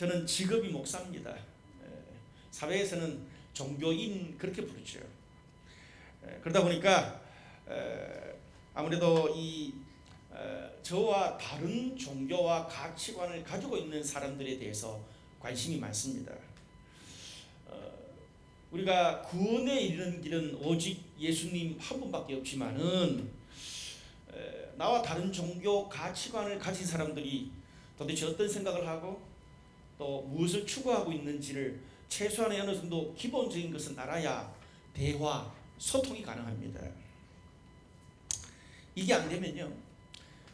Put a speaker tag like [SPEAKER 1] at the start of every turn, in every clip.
[SPEAKER 1] 저는 직업이 목사입니다. 사회에서는 종교인 그렇게 부르죠. 그러다 보니까 아무래도 저와 다른 종교와 가치관을 가지고 있는 사람들에 대해서 관심이 많습니다. 우리가 구원에 이르는 길은 오직 예수님 한 분밖에 없지만은 나와 다른 종교 가치관을 가진 사람들이 도대체 어떤 생각을 하고 또 무엇을 추구하고 있는지를 최소한의 어느 정도 기본적인 것은 알아야 대화, 소통이 가능합니다. 이게 안 되면요,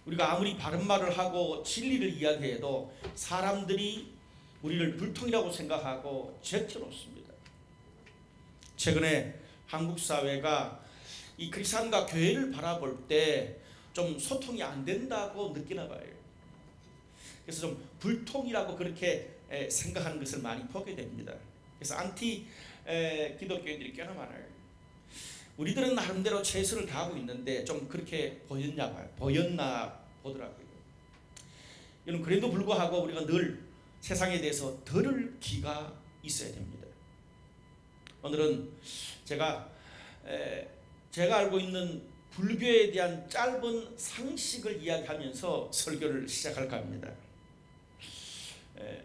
[SPEAKER 1] 우리가 아무리 바른 말을 하고 진리를 이야기해도 사람들이 우리를 불통이라고 생각하고 제쳐놓습니다. 최근에 한국 사회가 이 크리스찬과 교회를 바라볼 때 좀 소통이 안 된다고 느끼나 봐요. 그래서 좀 불통이라고 그렇게 생각하는 것을 많이 보게 됩니다. 그래서 안티 기독교인들이 꽤나 많아요. 우리들은 나름대로 최선을 다하고 있는데 좀 그렇게 보였나 보더라고요. 여러분, 그래도 불구하고 우리가 늘 세상에 대해서 들을 귀가 있어야 됩니다. 오늘은 제가 알고 있는 불교에 대한 짧은 상식을 이야기하면서 설교를 시작할까 합니다.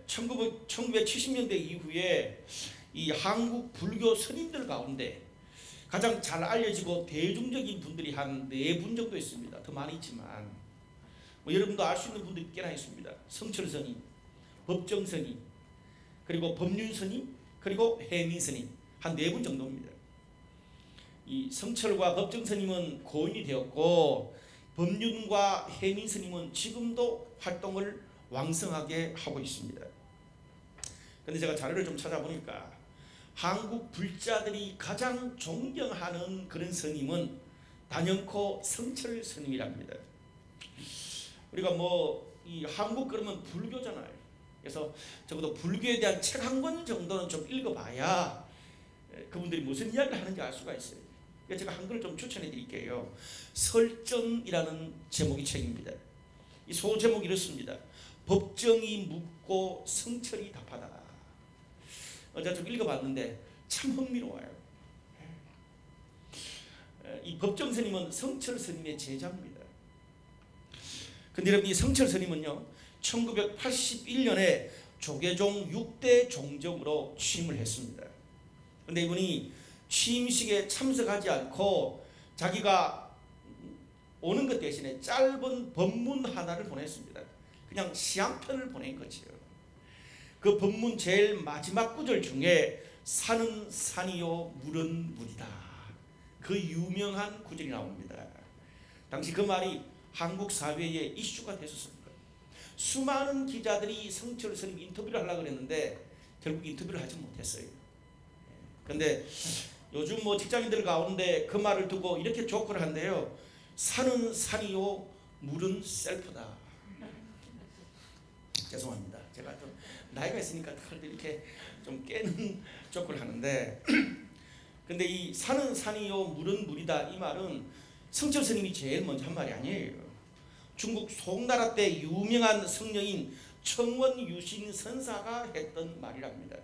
[SPEAKER 1] 1970년대 이후에 이 한국 불교 스님들 가운데 가장 잘 알려지고 대중적인 분들이 한 4분 정도 있습니다. 더 많이 있지만 여러분도 알 수 있는 분들이 꽤나 있습니다. 성철 스님, 법정 스님, 그리고 법륜 스님, 그리고 해민 스님, 한 4분 정도입니다. 이 성철과 법정 스님은 고인이 되었고 법륜과 해민 스님은 지금도 활동을 왕성하게 하고 있습니다. 그런데 제가 자료를 좀 찾아보니까 한국 불자들이 가장 존경하는 그런 스님은 단연코 성철 스님이랍니다. 우리가 이 한국 그러면 불교잖아요. 그래서 적어도 불교에 대한 책 한 권 정도는 좀 읽어봐야 그분들이 무슨 이야기를 하는지 알 수가 있어요. 그래서 제가 한 권을 좀 추천해 드릴게요. 설정이라는 제목의 책입니다. 이 소제목이 이렇습니다. 법정이 묻고 성철이 답하다. 제가 좀 읽어봤는데 참 흥미로워요. 이 법정 스님은 성철 스님의 제자입니다. 근데 여러분, 이 성철 스님은요 1981년에 조계종 6대 종정으로 취임을 했습니다. 근데 이분이 취임식에 참석하지 않고 자기가 오는 것 대신에 짧은 법문 하나를 보냈습니다. 그냥 시 한 편을 보낸 거지요. 그 법문 제일 마지막 구절 중에 산은 산이요 물은 물이다, 그 유명한 구절이 나옵니다. 당시 그 말이 한국 사회에 이슈가 됐었습니다. 수많은 기자들이 성철 스님 인터뷰를 하려고 했는데 결국 인터뷰를 하지 못했어요. 그런데 요즘 직장인들 가운데 그 말을 두고 이렇게 조크를 한대요. 산은 산이요 물은 셀프다. 죄송합니다. 제가 좀 나이가 있으니까 이렇게 좀 깨는 조크를 하는데 근데 이 산은 산이요 물은 물이다, 이 말은 성철 스님이 제일 먼저 한 말이 아니에요. 중국 송나라 때 유명한 성령인 청원유신 선사가 했던 말이랍니다.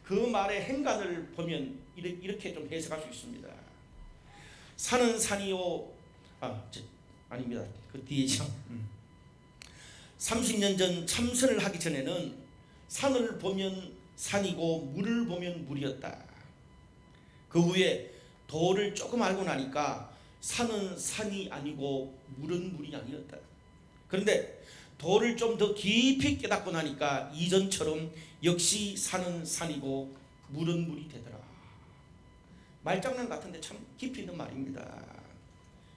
[SPEAKER 1] 그 말의 행간을 보면 이렇게 좀 해석할 수 있습니다. 산은 산이요 아닙니다. 그 뒤에죠. 30년 전 참선을 하기 전에는 산을 보면 산이고 물을 보면 물이었다. 그 후에 도를 조금 알고 나니까 산은 산이 아니고 물은 물이 아니었다. 그런데 도를 좀 더 깊이 깨닫고 나니까 이전처럼 역시 산은 산이고 물은 물이 되더라. 말장난 같은데 참 깊이 있는 말입니다.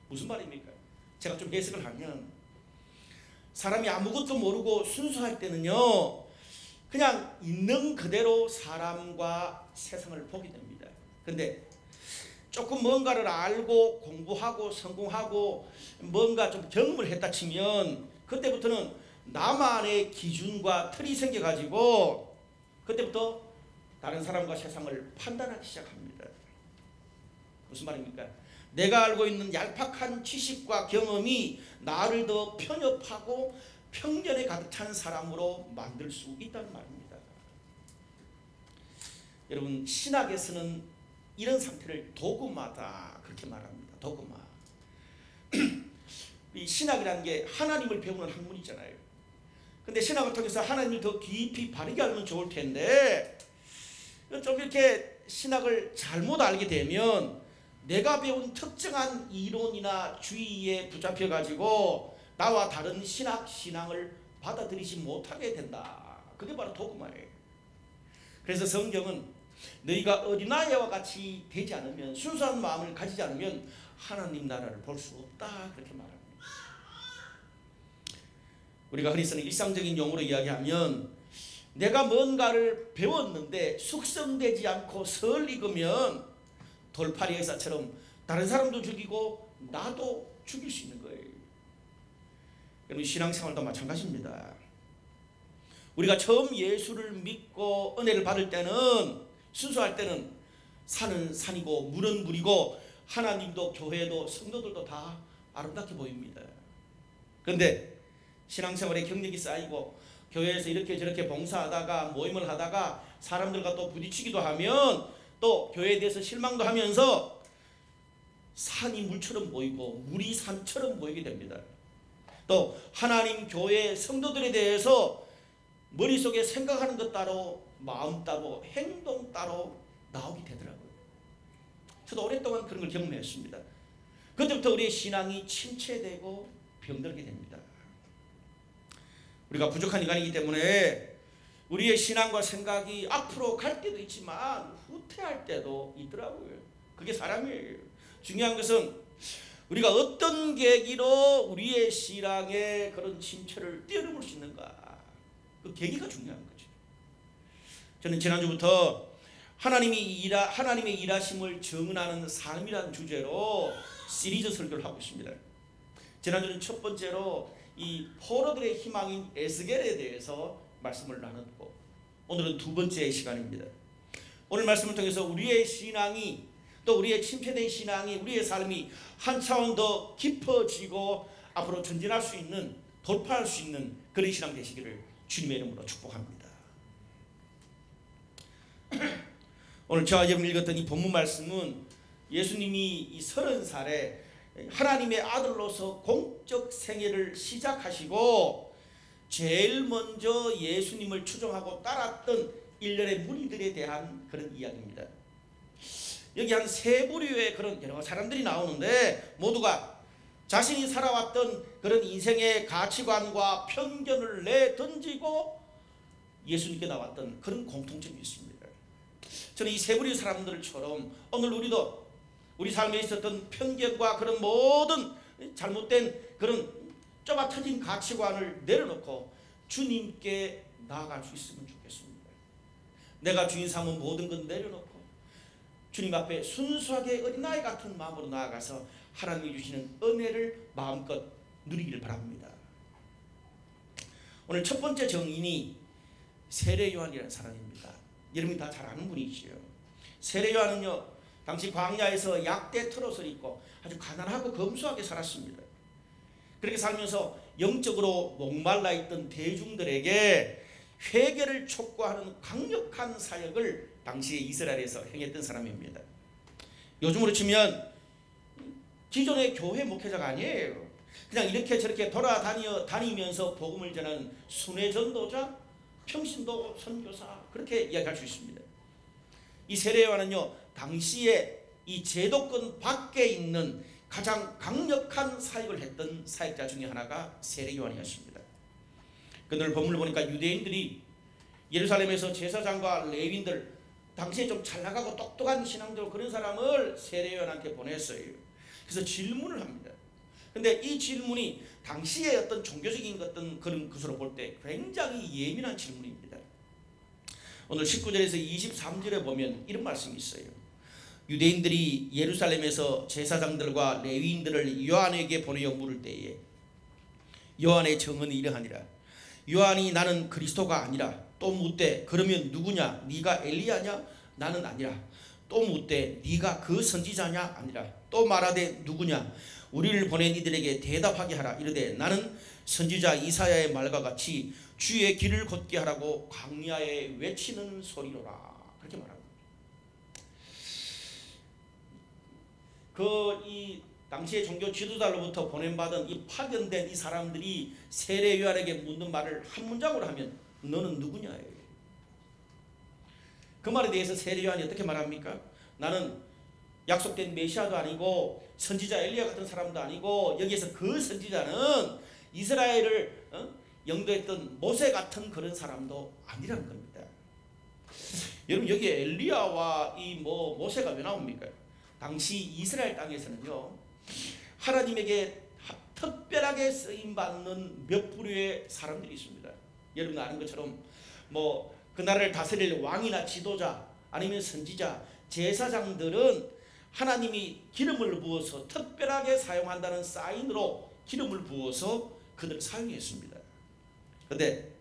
[SPEAKER 1] 무슨 말입니까? 제가 좀 해석을 하면 사람이 아무것도 모르고 순수할 때는요 그냥 있는 그대로 사람과 세상을 보게 됩니다. 근데 조금 뭔가를 알고 공부하고 성공하고 뭔가 좀 경험을 했다 치면 그때부터는 나만의 기준과 틀이 생겨가지고 그때부터 다른 사람과 세상을 판단하기 시작합니다. 무슨 말입니까? 내가 알고 있는 얄팍한 지식과 경험이 나를 더 편협하고 편견에 가득 찬 사람으로 만들 수 있다는 말입니다. 여러분, 신학에서는 이런 상태를 도그마다 그렇게 말합니다. 도그마. 이 신학이라는 게 하나님을 배우는 학문이잖아요. 근데 신학을 통해서 하나님을 더 깊이 바르게 알면 좋을 텐데, 좀 이렇게 신학을 잘못 알게 되면 내가 배운 특정한 이론이나 주의에 붙잡혀 가지고 나와 다른 신앙을 받아들이지 못하게 된다. 그게 바로 도그마예요. 그래서 성경은 너희가 어린아이와 같이 되지 않으면, 순수한 마음을 가지지 않으면 하나님 나라를 볼 수 없다, 그렇게 말합니다. 우리가 흔히 쓰는 일상적인 용어로 이야기하면, 내가 뭔가를 배웠는데 숙성되지 않고 설 익으면 돌팔이 의사처럼 다른 사람도 죽이고 나도 죽일 수 있는 거예요. 여러분, 신앙생활도 마찬가지입니다. 우리가 처음 예수를 믿고 은혜를 받을 때는, 순수할 때는 산은 산이고 물은 물이고 하나님도 교회도 성도들도 다 아름답게 보입니다. 그런데 신앙생활에 경력이 쌓이고 교회에서 이렇게 저렇게 봉사하다가 모임을 하다가 사람들과 또 부딪히기도 하면 또 교회에 대해서 실망도 하면서 산이 물처럼 보이고 물이 산처럼 보이게 됩니다. 또 하나님 교회 성도들에 대해서 머릿속에 생각하는 것 따로 마음 따로 행동 따로 나오게 되더라고요. 저도 오랫동안 그런 걸 경험했습니다. 그때부터 우리의 신앙이 침체되고 병들게 됩니다. 우리가 부족한 인간이기 때문에 우리의 신앙과 생각이 앞으로 갈 때도 있지만 후퇴할 때도 있더라고요. 그게 사람이에요. 중요한 것은 우리가 어떤 계기로 우리의 신앙의 그런 침체를 뛰어넘을 수 있는가, 그 계기가 중요한 거죠. 저는 지난주부터 하나님의 일하심을 증언하는 삶이라는 주제로 시리즈 설교를 하고 있습니다. 지난주는 첫 번째로 이 포로들의 희망인 에스겔에 대해서 말씀을 나눴고, 오늘은 두 번째 시간입니다. 오늘 말씀을 통해서 우리의 신앙이, 또 우리의 침체된 신앙이, 우리의 삶이 한 차원 더 깊어지고 앞으로 전진할 수 있는, 돌파할 수 있는 그런 신앙 되시기를 주님의 이름으로 축복합니다. 오늘 저와 여러분 읽었던 이 본문 말씀은 예수님이 이 30살에 하나님의 아들로서 공적 생애를 시작하시고 제일 먼저 예수님을 추종하고 따랐던 일련의 무리들에 대한 그런 이야기입니다. 여기 한 세 부류의 그런 여러 사람들이 나오는데, 모두가 자신이 살아왔던 그런 인생의 가치관과 편견을 내던지고 예수님께 나왔던 그런 공통점이 있습니다. 저는 이 세 부류의 사람들처럼 오늘 우리도 우리 삶에 있었던 편견과 그런 모든 잘못된 그런 좁아터진 가치관을 내려놓고 주님께 나아갈 수 있으면 좋겠습니다. 내가 주인 삼은 모든 것 내려놓고 주님 앞에 순수하게 어린아이 같은 마음으로 나아가서 하나님이 주시는 은혜를 마음껏 누리기를 바랍니다. 오늘 첫 번째 정인이 세례 요한이라는 사람입니다. 여러분이 다 잘 아는 분이시죠. 세례 요한은요, 당시 광야에서 약대 트롯을 입고 아주 가난하고 검소하게 살았습니다. 그렇게 살면서 영적으로 목말라 있던 대중들에게 회개를 촉구하는 강력한 사역을 당시에 이스라엘에서 행했던 사람입니다. 요즘으로 치면 기존의 교회 목회자가 아니에요. 그냥 이렇게 저렇게 돌아다니면서 복음을 전하는 순회 전도자, 평신도 선교사, 그렇게 이야기할 수 있습니다. 이 세례 요한은요, 당시에 이 제도권 밖에 있는 가장 강력한 사역을 했던 사역자 중에 하나가 세례 요한이었습니다. 오늘 본문을 보니까 유대인들이 예루살렘에서 제사장과 레위인들, 당시에 좀 잘 나가고 똑똑한 신앙들, 그런 사람을 세례 요한한테 보냈어요. 그래서 질문을 합니다. 근데 이 질문이 당시의 어떤 종교적인 어떤 그런 것으로 볼 때 굉장히 예민한 질문입니다. 오늘 19절에서 23절에 보면 이런 말씀이 있어요. 유대인들이 예루살렘에서 제사장들과 레위인들을 요한에게 보내어 물을 때에 요한의 증언이 이러하니라. 요한이 나는 그리스도가 아니라, 또 묻되 그러면 누구냐? 네가 엘리야냐? 나는 아니라. 또 묻되 네가 그 선지자냐? 아니라. 또 말하되 누구냐? 우리를 보낸 이들에게 대답하게 하라. 이르되 나는 선지자 이사야의 말과 같이 주의 길을 걷게 하라고 광야에 외치는 소리로라. 그렇게 말합니다. 이 당시의 종교 지도자로부터 보냄받은 이 파견된 이 사람들이 세례 요한에게 묻는 말을 한 문장으로 하면 너는 누구냐? 그 말에 대해서 세례 요한이 어떻게 말합니까? 나는 약속된 메시아도 아니고 선지자 엘리야 같은 사람도 아니고 여기에서 그 선지자는 이스라엘을 영도했던 모세 같은 그런 사람도 아니라는 겁니다. 여러분 여기 엘리야와 이 모세가 왜 나옵니까? 당시 이스라엘 땅에서는요 하나님에게 특별하게 쓰임받는 몇 부류의 사람들이 있습니다. 여러분 아는 것처럼 그 나라를 다스릴 왕이나 지도자 아니면 선지자 제사장들은 하나님이 기름을 부어서 특별하게 사용한다는 사인으로 기름을 부어서 그들을 사용했습니다. 그런데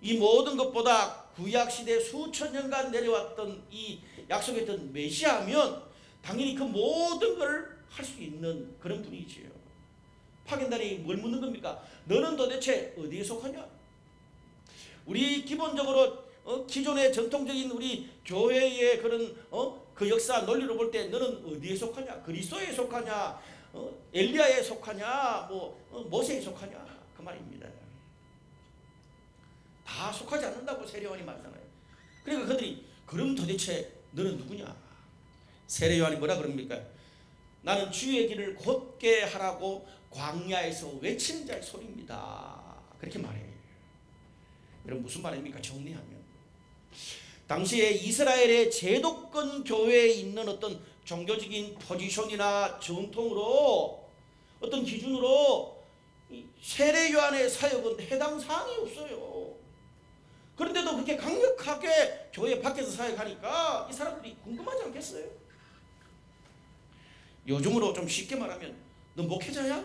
[SPEAKER 1] 이 모든 것보다 구약시대 수천 년간 내려왔던 이 약속했던 메시아면 당연히 그 모든 걸 할 수 있는 그런 분이지요. 파견단이 뭘 묻는 겁니까? 너는 도대체 어디에 속하냐? 우리 기본적으로 기존의 전통적인 우리 교회의 그런 그 역사 논리로 볼 때 너는 어디에 속하냐? 그리스도에 속하냐? 엘리야에 속하냐? 모세에 속하냐? 그 말입니다. 다 속하지 않는다고 세례요한이 말하잖아요. 그러니까 그들이 그럼 도대체 너는 누구냐? 세례요한이 뭐라 그럽니까? 나는 주의 길을 곧게 하라고 광야에서 외치는 자의 소리입니다. 그렇게 말해요. 그럼 무슨 말입니까? 정리하면 당시에 이스라엘의 제도권 교회에 있는 어떤 종교적인 포지션이나 전통으로 어떤 기준으로 세례 요한의 사역은 해당 사항이 없어요. 그런데도 그렇게 강력하게 교회 밖에서 사역하니까 이 사람들이 궁금하지 않겠어요? 요즘으로 좀 쉽게 말하면 너 목회자야?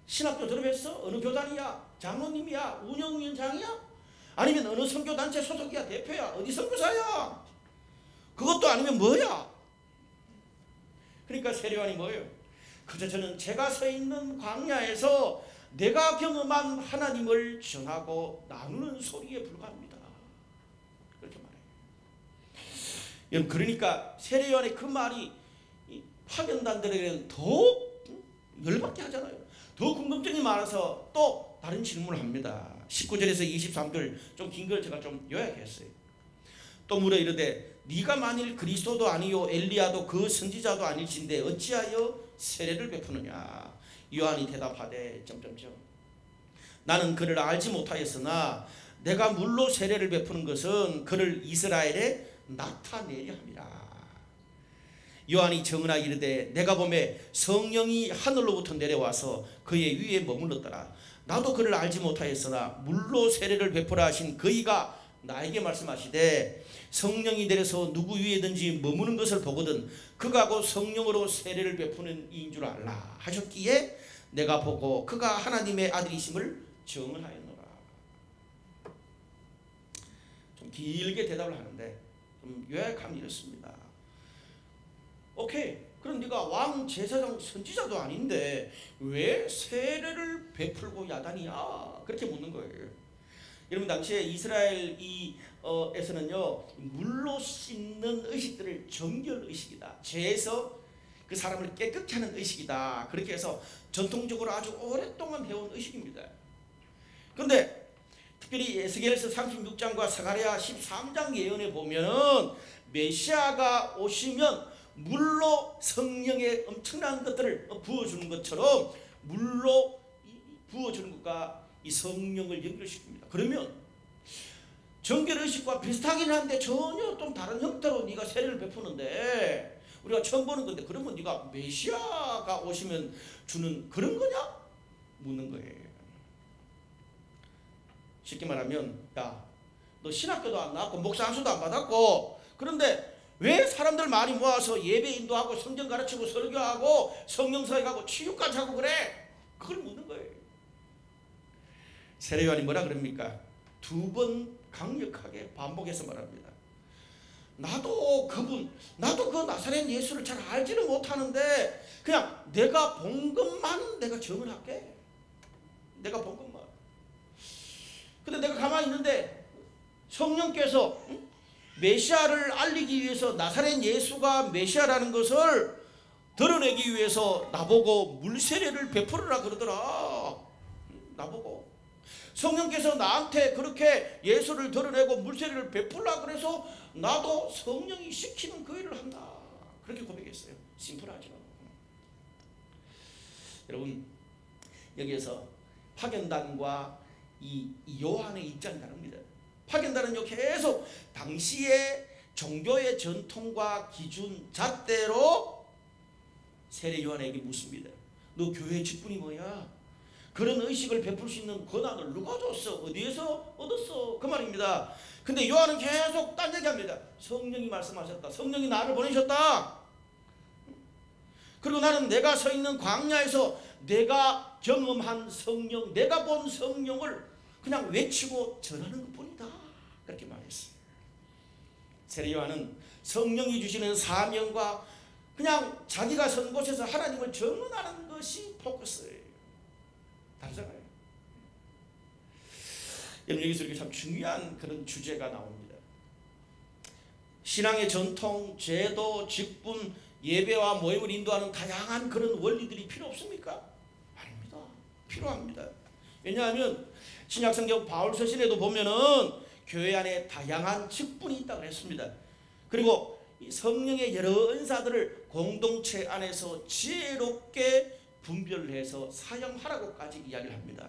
[SPEAKER 1] 신학교 졸업했어? 어느 교단이야? 장로님이야? 운영위원장이야? 아니면 어느 선교단체 소속이야? 대표야? 어디 선교사야? 그것도 아니면 뭐야? 그러니까 세례요한이 뭐예요? 그저 저는 제가 서 있는 광야에서 내가 경험한 하나님을 전하고 나누는 소리에 불과합니다. 그렇게 말해요. 여러분 그러니까 세례요한의 그 말이 파견단들에게는 더 열받게 하잖아요. 더 궁금증이 많아서 또 다른 질문을 합니다. 19절에서 23절 좀 긴 걸 제가 좀 요약했어요. 또 물어 이르되 네가 만일 그리스도도 아니요 엘리야도 그 선지자도 아닐진데 어찌하여 세례를 베푸느냐? 요한이 대답하되 나는 그를 알지 못하였으나 내가 물로 세례를 베푸는 것은 그를 이스라엘에 나타내려 함이라. 요한이 증언하여 이르되 내가 보매 성령이 하늘로부터 내려와서 그의 위에 머물렀더라. 나도 그를 알지 못하였으나 물로 세례를 베푸라 하신 그이가 나에게 말씀하시되 성령이 내려서 누구 위에든지 머무는 것을 보거든 그가 곧 성령으로 세례를 베푸는 이인 줄 알라 하셨기에 내가 보고 그가 하나님의 아들이심을 증언하였노라. 좀 길게 대답을 하는데 좀 요약하면 이렇습니다. 오케이, 그럼 네가 왕, 제사장, 선지자도 아닌데 왜 세례를 베풀고 야단이야? 그렇게 묻는 거예요. 여러분 당시에 이스라엘 에서는요 물로 씻는 의식들을 정결 의식이다, 죄에서 그 사람을 깨끗게 하는 의식이다, 그렇게 해서 전통적으로 아주 오랫동안 해온 의식입니다. 그런데 특별히 에스겔서 36장과 스가랴 13장 예언에 보면은 메시아가 오시면 물로 성령의 엄청난 것들을 부어주는 것처럼 물로 부어주는 것과 이 성령을 연결시킵니다. 그러면 정결의식과 비슷하긴 한데 전혀 좀 다른 형태로 네가 세례를 베푸는데 우리가 처음 보는 건데 그러면 네가 메시아가 오시면 주는 그런 거냐? 묻는 거예요. 쉽게 말하면 야, 너 신학교도 안 나왔고 목사 안수도 안 받았고 그런데 왜 사람들 많이 모아서 예배 인도하고 성경 가르치고 설교하고 성령 사역하고 치유까지 하고 그래? 그걸 묻는 거예요. 세례요한이 뭐라 그럽니까? 두 번 강력하게 반복해서 말합니다. 나도 나도 그 나사렛 예수를 잘 알지는 못하는데 그냥 내가 본 것만 내가 증언 할게. 내가 본 것만. 근데 내가 가만히 있는데 성령께서 메시아를 알리기 위해서 나사렛 예수가 메시아라는 것을 드러내기 위해서 나보고 물세례를 베풀으라 그러더라. 나보고 성령께서 나한테 그렇게 예수를 드러내고 물세례를 베풀라 그래서 나도 성령이 시키는 그 일을 한다. 그렇게 고백했어요. 심플하죠. 여러분 여기에서 파견단과 이 요한의 입장이 다릅니다. 파견단은요 계속 당시의 종교의 전통과 기준 잣대로 세례 요한에게 묻습니다. 너 교회 직분이 뭐야? 그런 의식을 베풀 수 있는 권한을 누가 줬어? 어디에서 얻었어? 그 말입니다. 근데 요한은 계속 딴 얘기합니다. 성령이 말씀하셨다. 성령이 나를 보내셨다. 그리고 나는 내가 서 있는 광야에서 내가 경험한 성령, 내가 본 성령을 그냥 외치고 전하는 것뿐이다. 그렇게 말했어요. 세례 요한은 성령이 주시는 사명과 그냥 자기가 선 곳에서 하나님을 전하는 것이 포커스예요. 다르잖아요. 여러분 여기서 이렇게 참 중요한 그런 주제가 나옵니다. 신앙의 전통, 제도, 직분, 예배와 모임을 인도하는 다양한 그런 원리들이 필요 없습니까? 아닙니다. 필요합니다. 왜냐하면 신약성경 바울 서신에도 보면은 교회 안에 다양한 직분이 있다고 했습니다. 그리고 성령의 여러 은사들을 공동체 안에서 지혜롭게 분별해서 사용하라고까지 이야기를 합니다.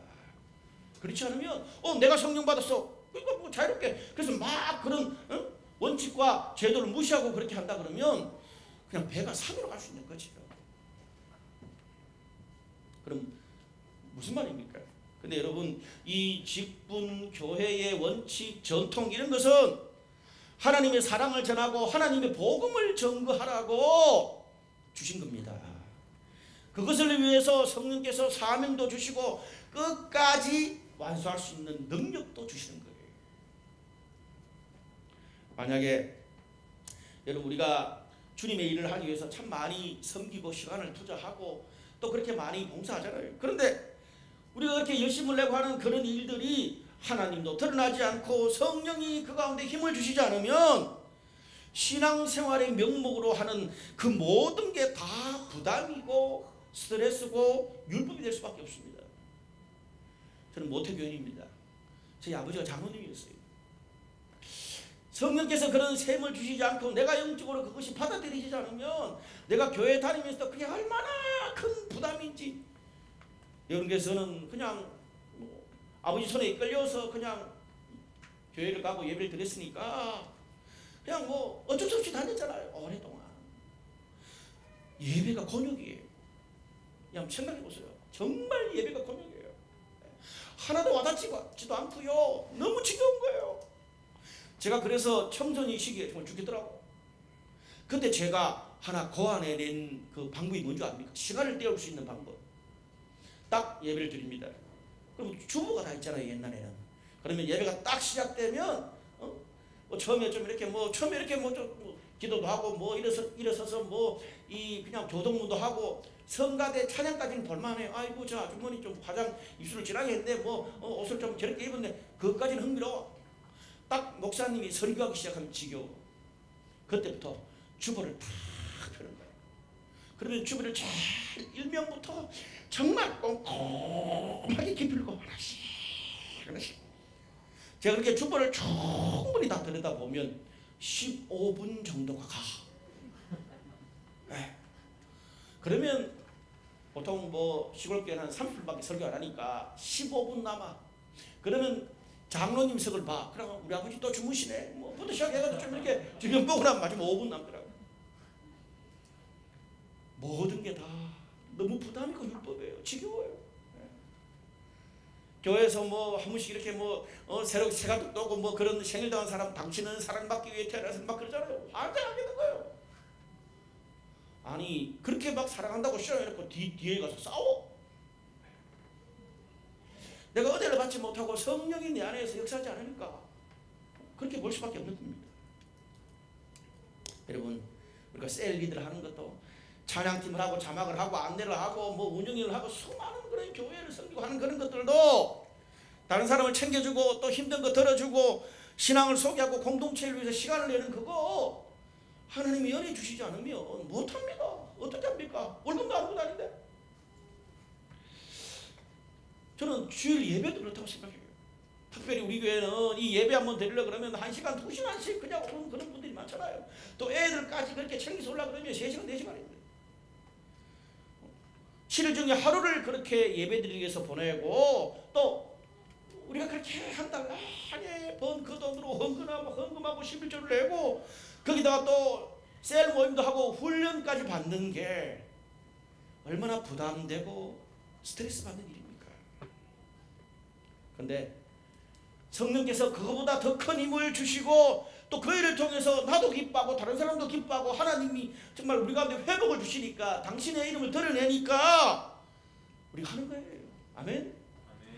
[SPEAKER 1] 그렇지 않으면 내가 성령 받았어. 그러니까 뭐 자유롭게 그래서 막 그런 원칙과 제도를 무시하고 그렇게 한다 그러면 그냥 배가 산으로 갈 수 있는 거죠. 그럼 무슨 말입니까? 근데 여러분 이 직분, 교회의 원칙, 전통 이런 것은 하나님의 사랑을 전하고 하나님의 복음을 전거하라고 주신 겁니다. 그것을 위해서 성령께서 사명도 주시고 끝까지 완수할 수 있는 능력도 주시는 거예요. 만약에 여러분 우리가 주님의 일을 하기 위해서 참 많이 섬기고 시간을 투자하고 또 그렇게 많이 봉사하잖아요. 그런데 우리가 그렇게 열심을 내고 하는 그런 일들이 하나님도 드러나지 않고 성령이 그 가운데 힘을 주시지 않으면 신앙생활의 명목으로 하는 그 모든 게 다 부담이고 스트레스고 율법이 될 수밖에 없습니다. 저는 모태교인입니다. 저희 아버지가 장로님이었어요. 성령께서 그런 셈을 주시지 않고 내가 영적으로 그것이 받아들이지 않으면 내가 교회 다니면서 그게 얼마나 큰 부담인지. 여러분께서는 그냥 아버지 손에 이끌려서 그냥 교회를 가고 예배를 드렸으니까 그냥 뭐 어쩔 수 없이 다녔잖아요. 오랫동안. 예배가 곤욕이에요. 그냥 생각해보세요. 정말 예배가 곤욕이에요. 하나도 와닿지도 않고요. 너무 지겨운 거예요. 제가 그래서 청소년 시기에 정말 죽겠더라고. 근데 제가 하나 고안해낸 그 방법이 뭔지 아십니까? 시간을 때울 수 있는 방법. 딱 예배를 드립니다. 그럼 주보가 다 있잖아요. 옛날에는. 그러면 예배가 딱 시작되면 뭐 처음에 좀 이렇게 좀 기도도 하고 뭐 일어서서 뭐 이 그냥 교동문도 하고 성가대 찬양까지는 볼만해요. 아이고 저 아주머니 좀 화장 입술을 진하게 했네. 뭐 옷을 좀 저렇게 입었네. 그것까지는 흥미로워. 딱 목사님이 설교하기 시작하면 지겨워. 그때부터 주보를 탁 펴는 거예요. 그러면 주보를 잘 1명부터 정말 꼼꼼하게 깊이 읽고 하나씩 제가 그렇게 주보를 충분히 다 들여다보면 15분 정도가 가. 네. 그러면 보통 뭐 시골교회는 한 30분밖에 설교 안 하니까 15분 남아. 그러면 장로님 석을 봐. 그러면 우리 아버지 또 주무시네. 뭐 부터 시작해가지고 좀 이렇게 주변 보고 나면 마지막 5분 남더라고. 모든 게 다 너무 부담이고 율법이에요. 지겨워요. 네. 교회에서 뭐 한 번씩 이렇게 뭐 새로 새가도 오고 뭐 그런 생일도 한 사람 당신은 사랑받기 위해 태어나서 막 그러잖아요. 환장하게 된 거예요. 아니 그렇게 막 사랑한다고 싫어해놓고 뒤에 가서 싸워? 내가 은혜를 받지 못하고 성령이 내 안에서 역사하지 않으니까 그렇게 볼 수밖에 없는 겁니다. 여러분, 우리가 셀 리드를 하는 것도 찬양팀을 하고 자막을 하고 안내를 하고 뭐 운영을 하고 수많은 그런 교회를 섬기고 하는 그런 것들도 다른 사람을 챙겨주고 또 힘든 거 들어주고 신앙을 소개하고 공동체를 위해서 시간을 내는 그거 하나님이 연애 주시지 않으면 못합니다. 어떻게 합니까? 월급도 안 주고 다니는데. 저는 주일 예배도 그렇다고 생각해요. 특별히 우리 교회는 이 예배 한번 드리려 그러면 1시간, 2시간씩 그냥 오는 그런 분들이 많잖아요. 또 애들까지 그렇게 챙겨서 올라 그러면 3시간, 4시간인데. 7일 중에 하루를 그렇게 예배 드리기 위해서 보내고 또 우리가 그렇게 한 달 안에 번 그 돈으로 헌금하고 11조를 내고 거기다가 또 셀 모임도 하고 훈련까지 받는 게 얼마나 부담되고 스트레스 받는 일입니까? 그런데 성령께서 그거보다 더 큰 힘을 주시고 또 그 일을 통해서 나도 기뻐하고 다른 사람도 기뻐하고 하나님이 정말 우리 가운데 회복을 주시니까 당신의 이름을 드러내니까 우리가 하는 거예요. 아멘?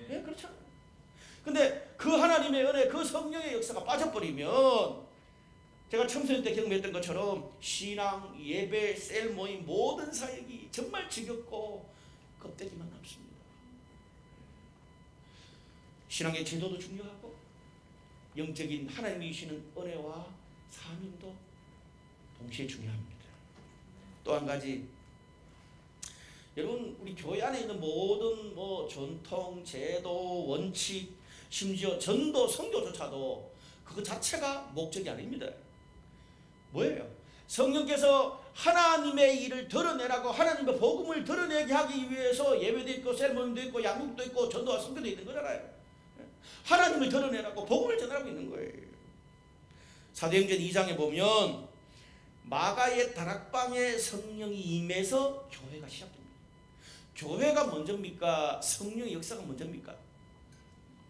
[SPEAKER 1] 네, 그렇잖아요. 근데 그 하나님의 은혜, 그 성령의 역사가 빠져버리면 제가 청소년 때 경험했던 것처럼 신앙, 예배, 셀 모임 모든 사역이 정말 지겹고 껍데기만 남습니다. 신앙의 제도도 중요하고 영적인 하나님이 주시는 은혜와 사명도 동시에 중요합니다. 또 한 가지, 여러분 우리 교회 안에 있는 모든 뭐 전통, 제도, 원칙, 심지어 전도, 선교조차도 그거 자체가 목적이 아닙니다. 뭐예요? 성령께서 하나님의 일을 드러내라고 하나님의 복음을 드러내게 하기 위해서 예배도 있고 셀모임도 있고 양육도 있고 전도와 선교도 있는 거잖아요. 하나님을 드러내라고 복음을 전하고 있는 거예요. 사도행전 2장에 보면 마가의 다락방에 성령이 임해서 교회가 시작됩니다. 교회가 먼저입니까? 성령의 역사가 먼저입니까?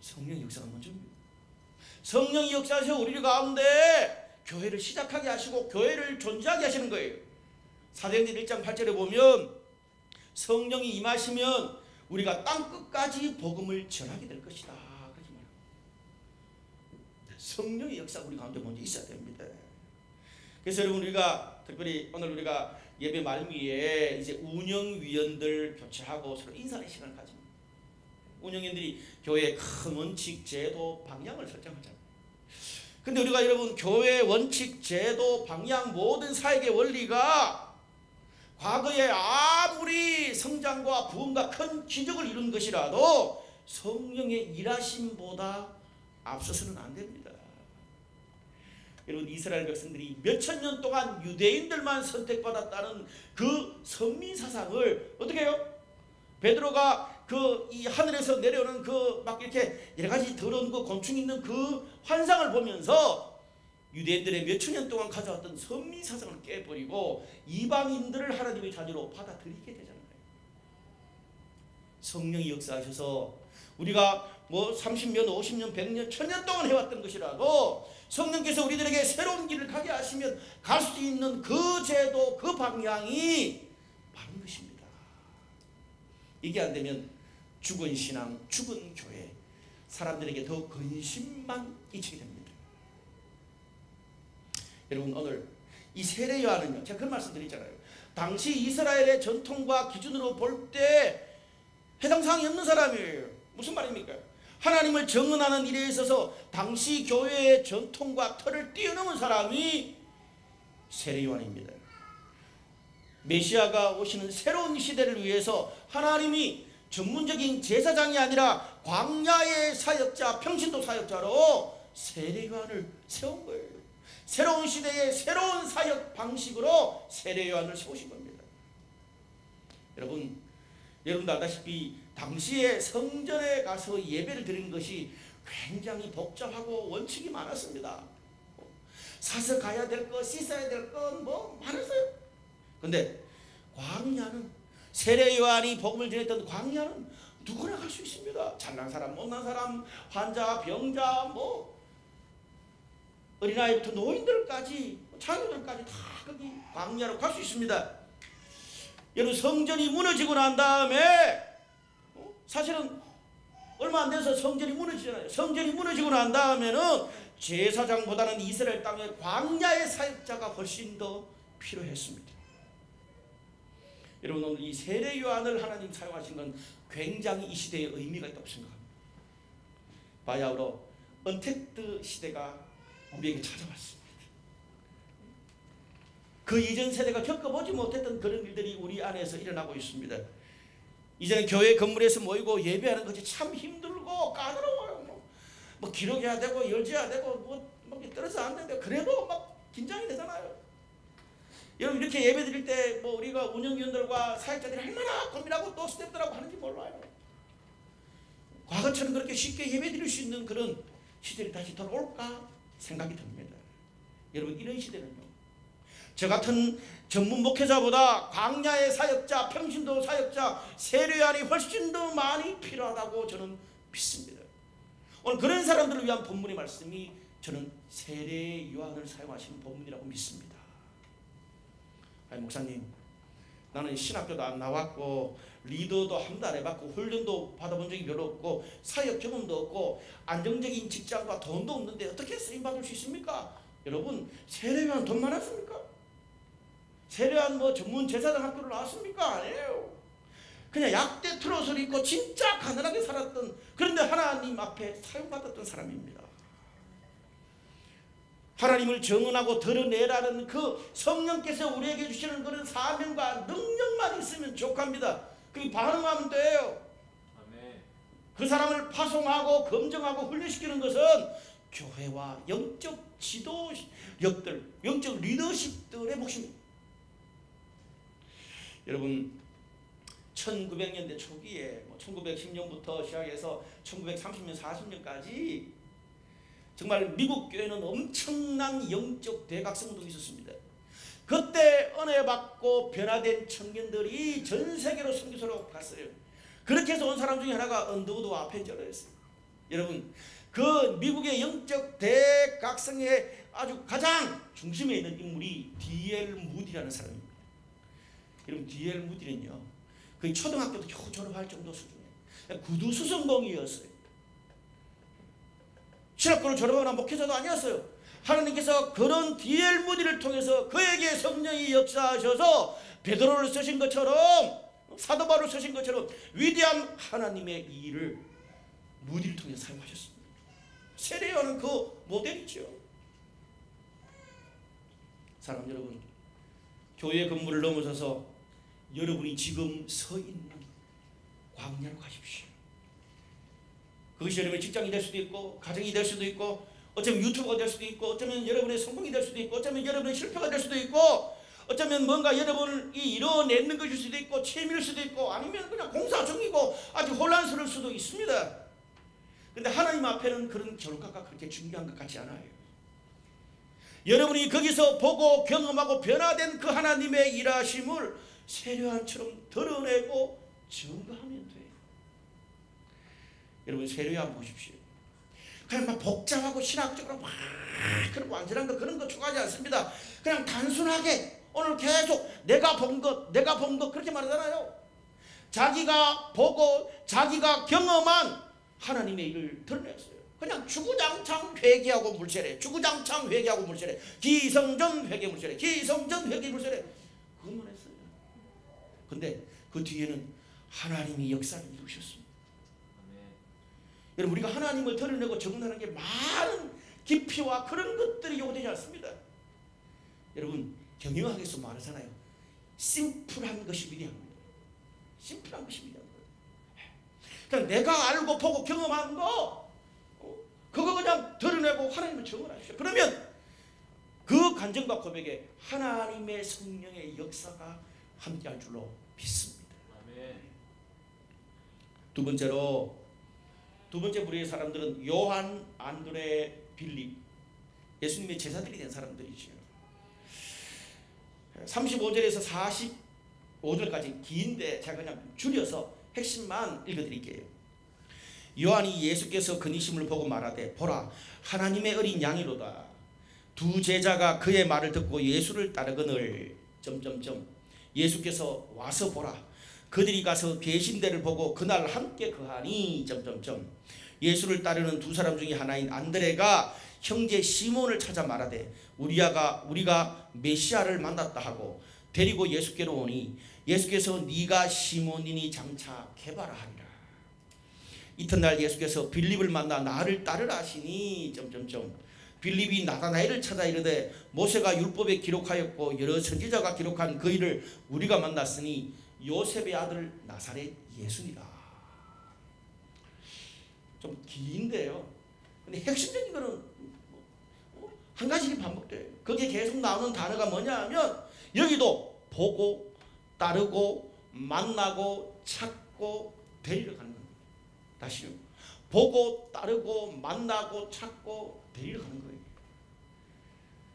[SPEAKER 1] 성령의 역사가 먼저입니다. 성령이 역사하셔 우리 가운데 교회를 시작하게 하시고 교회를 존재하게 하시는 거예요. 사도행전 1장 8절에 보면 성령이 임하시면 우리가 땅끝까지 복음을 전하게 될 것이다. 그렇게 말합니다. 성령의 역사가 우리 가운데 먼저 있어야 됩니다. 그래서 여러분 우리가 특별히 오늘 우리가 예배 말미에 이제 운영위원들 교체하고 서로 인사의 시간을 가집니다. 운영위원들이 교회의 큰 원칙, 제도, 방향을 설정하잖아요. 근데 우리가 여러분 교회 원칙, 제도, 방향 모든 사역의 원리가 과거에 아무리 성장과 부흥과 큰 기적을 이룬 것이라도 성령의 일하심보다 앞서서는 안 됩니다. 여러분 이스라엘 백성들이 몇천 년 동안 유대인들만 선택받았다는 그 선민 사상을 어떻게 해요? 베드로가 그 이 하늘에서 내려오는 그 막 이렇게 여러 가지 더러운 그 곤충 있는 그 환상을 보면서 유대인들의 몇천 년 동안 가져왔던 선민 사상을 깨버리고 이방인들을 하나님의 자녀로 받아들이게 되잖아요. 성령이 역사하셔서 우리가 뭐 30년, 50년, 100년, 1000년 동안 해왔던 것이라도 성령께서 우리들에게 새로운 길을 가게 하시면 갈 수 있는 그 제도, 그 방향이 바른 것입니다. 이게 안 되면 죽은 신앙, 죽은 교회, 사람들에게 더 근심만 끼치게 됩니다. 여러분 오늘 이 세례 요한은요, 제가 그런 말씀 드리잖아요. 당시 이스라엘의 전통과 기준으로 볼 때 해당 사항이 없는 사람이에요. 무슨 말입니까? 하나님을 정언하는 일에 있어서 당시 교회의 전통과 틀을 뛰어넘은 사람이 세례 요한입니다. 메시아가 오시는 새로운 시대를 위해서 하나님이 전문적인 제사장이 아니라 광야의 사역자, 평신도 사역자로 세례 요한을 세운 거예요. 새로운 시대의 새로운 사역 방식으로 세례 요한을 세우신 겁니다. 여러분도 알다시피 당시에 성전에 가서 예배를 드리는 것이 굉장히 복잡하고 원칙이 많았습니다. 사서 가야 될 것, 씻어야 될 것 뭐 많았어요. 근데 광야는 세례 요한이 복음을 전했던 광야는 누구나 갈 수 있습니다. 잘난 사람, 못난 사람, 환자, 병자, 뭐 어린아이부터 노인들까지, 자녀들까지 다 거기 광야로 갈 수 있습니다. 여러분 성전이 무너지고 난 다음에 사실은 얼마 안 돼서 성전이 무너지잖아요. 성전이 무너지고 난 다음에는 제사장보다는 이스라엘 땅의 광야의 사역자가 훨씬 더 필요했습니다. 여러분, 오늘 이 세례 요한을 하나님 사용하신 건 굉장히 이 시대에 의미가 있다고 생각합니다. 바야흐로 언택트 시대가 우리에게 찾아왔습니다. 그 이전 세대가 겪어보지 못했던 그런 일들이 우리 안에서 일어나고 있습니다. 이제는 교회 건물에서 모이고 예배하는 것이 참 힘들고 까다로워요. 뭐 기록해야 되고 열져야 되고 뭐 떨어져 안 되는데 그래도 막 긴장이 되잖아요. 여러분, 이렇게 예배 드릴 때 뭐 우리가 운영위원들과 사역자들이 얼마나 고민하고 또 스태프들하고 하는지 몰라요. 과거처럼 그렇게 쉽게 예배 드릴 수 있는 그런 시대를 다시 돌아올까 생각이 듭니다. 여러분, 이런 시대는요, 저 같은 전문 목회자보다 광야의 사역자, 평신도 사역자, 세례 요한이 훨씬 더 많이 필요하다고 저는 믿습니다. 오늘 그런 사람들을 위한 본문의 말씀이 저는 세례 요한을 사용하신 본문이라고 믿습니다. 아니, 목사님, 나는 신학교도 안 나왔고 리더도 한 번 안 해봤고 훈련도 받아본 적이 별로 없고 사역 경험도 없고 안정적인 직장과 돈도 없는데 어떻게 쓰임받을 수 있습니까? 여러분, 세례 요한 돈 많았습니까? 세례 요한 뭐 전문 제사장 학교를 나왔습니까? 아니에요. 그냥 약대 트롯을 입고 진짜 가난하게 살았던, 그런데 하나님 앞에 사용받았던 사람입니다. 하나님을 정언하고 드러내라는 그 성령께서 우리에게 주시는 그런 사명과 능력만 있으면 족합니다. 그게 반응하면 돼요. 아멘. 그 사람을 파송하고 검증하고 훈련시키는 것은 교회와 영적 지도력들, 영적 리더십들의 몫입니다. 여러분, 1900년대 초기에 1910년부터 시작해서 1930년, 40년까지 정말 미국 교회는 엄청난 영적 대각성 운동이 있었습니다. 그때 은혜 받고 변화된 청년들이 전 세계로 선교사로 갔어요. 그렇게 해서 온 사람 중에 하나가 언더우드 아펜저러였어요. 여러분, 그 미국의 영적 대각성의 아주 가장 중심에 있는 인물이 D.L. 무디라는 사람입니다. 여러분, D.L. 무디는요, 거의 초등학교도 겨우 졸업할 정도 수준이에요. 구두 수선공이었어요. 신학교를 졸업하거나 목회자도 아니었어요. 하나님께서 그런 D.L. 무디를 통해서 그에게 성령이 역사하셔서 베드로를 쓰신 것처럼, 사도 바울을 쓰신 것처럼 위대한 하나님의 일을 무디를 통해서 사용하셨습니다. 세례 요한은 그 모델이죠. 사랑하는 여러분, 교회 건물을 넘어서서 여러분이 지금 서 있는 광야로 가십시오. 그것이 여러분의 직장이 될 수도 있고 가정이 될 수도 있고 어쩌면 유튜브가 될 수도 있고 어쩌면 여러분의 성공이 될 수도 있고 어쩌면 여러분의 실패가 될 수도 있고 어쩌면 뭔가 여러분이 이뤄내는 것일 수도 있고 취미일 수도 있고 아니면 그냥 공사 중이고 아주 혼란스러울 수도 있습니다. 그런데 하나님 앞에는 그런 결과가 그렇게 중요한 것 같지 않아요. 여러분이 거기서 보고 경험하고 변화된 그 하나님의 일하심을 세례 요한처럼 드러내고 증거하면 돼요. 여러분, 세례 요한 보십시오. 그냥 막 복잡하고 신학적으로 막 그런 완전한 거 그런 거 추구하지 않습니다. 그냥 단순하게 오늘 계속 내가 본 것 그렇게 말하잖아요. 자기가 보고 자기가 경험한 하나님의 일을 드러냈어요. 그냥 주구장창 회개하고 물세례, 주구장창 회개하고 물세례, 기성전 회개 물세례, 기성전 회개 물세례, 그것만 했어요. 근데 그 뒤에는 하나님이 역사를 이루셨습니다. 여러분, 우리가 하나님을 드러내고 적응하는 게 많은 깊이와 그런 것들이 요구되지 않습니다. 여러분, 경영학에서 말하잖아요. 심플한 것이 위대합니다. 심플한 것이 위대한 거예요. 그냥 내가 알고 보고 경험한 거 그거 그냥 드러내고 하나님을 증언하십시오. 그러면 그 간증과 고백에 하나님의 성령의 역사가 함께할 줄로 믿습니다. 아멘. 두 번째 부류의 사람들은 요한, 안드레, 빌립, 예수님의 제자들이 된 사람들이죠. 35절에서 45절까지 긴데 제가 그냥 줄여서 핵심만 읽어드릴게요. 요한이 예수께서 건의심을 보고 말하되 보라, 하나님의 어린 양이로다. 두 제자가 그의 말을 듣고 예수를 따르거늘 예수께서 와서 보라, 그들이 가서 계신 데를 보고 그날 함께 거하니 예수를 따르는 두 사람 중에 하나인 안드레가 형제 시몬을 찾아 말하되 우리가 메시아를 만났다 하고 데리고 예수께로 오니 예수께서 네가 시몬이니 장차 개바라 하리라. 이튿날 예수께서 빌립을 만나 나를 따르라 하시니 빌립이 나다나엘을 찾아 이르되 모세가 율법에 기록하였고 여러 선지자가 기록한 그 일을 우리가 만났으니 요셉의 아들 나사렛 예수니라. 좀 긴데요. 근데 핵심적인 거는 한 가지 반복돼요. 거기에 계속 나오는 단어가 뭐냐 하면 여기도 보고 따르고 만나고 찾고 데리러 가는 겁니다. 다시요. 보고 따르고 만나고 찾고 데리러 가는 거예요.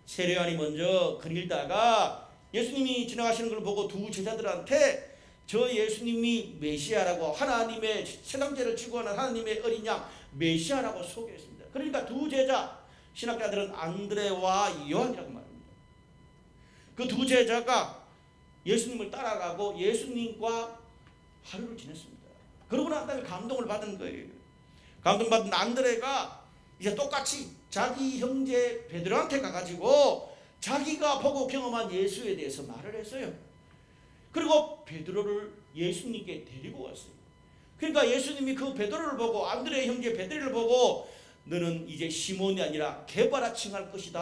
[SPEAKER 1] 세례요한이 먼저 글 읽다가 예수님이 지나가시는 걸 보고 두 제자들한테 저 예수님이 메시아라고 하나님의 세상죄를 지고 하는 하나님의 어린 양 메시아라고 소개했습니다. 그러니까 두 제자 신학자들은 안드레와 요한이라고 말합니다. 그 두 제자가 예수님을 따라가고 예수님과 하루를 지냈습니다. 그러고 난 다음에 감동을 받은 거예요. 감동받은 안드레가 이제 똑같이 자기 형제 베드로한테 가가지고 자기가 보고 경험한 예수에 대해서 말을 했어요. 그리고 베드로를 예수님께 데리고 왔어요. 그러니까 예수님이 그 베드로를 보고 안드레 형제 베드로를 보고 너는 이제 시몬이 아니라 게바라 칭할 것이다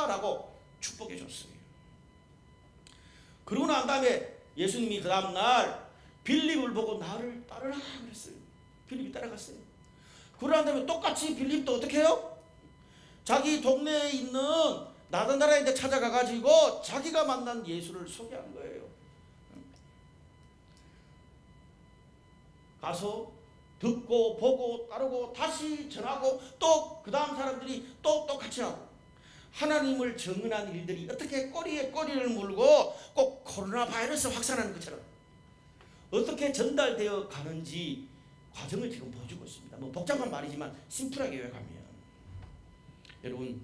[SPEAKER 1] 라고 축복해 줬어요. 그러고 난 다음에 예수님이 그 다음날 빌립을 보고 나를 따르라 그랬어요. 빌립이 따라갔어요. 그러고 난 다음에 똑같이 빌립도 어떻게 해요? 자기 동네에 있는 나다나엘한테 찾아가가지고 자기가 만난 예수를 소개한 거예요. 가서 듣고 보고 따르고 다시 전하고 또 그 다음 사람들이 또 똑같이 하고 하나님을 증언한 일들이 어떻게 꼬리에 꼬리를 물고 꼭 코로나 바이러스 확산하는 것처럼 어떻게 전달되어 가는지 과정을 지금 보여주고 있습니다. 뭐 복잡한 말이지만 심플하게 요약하면 여러분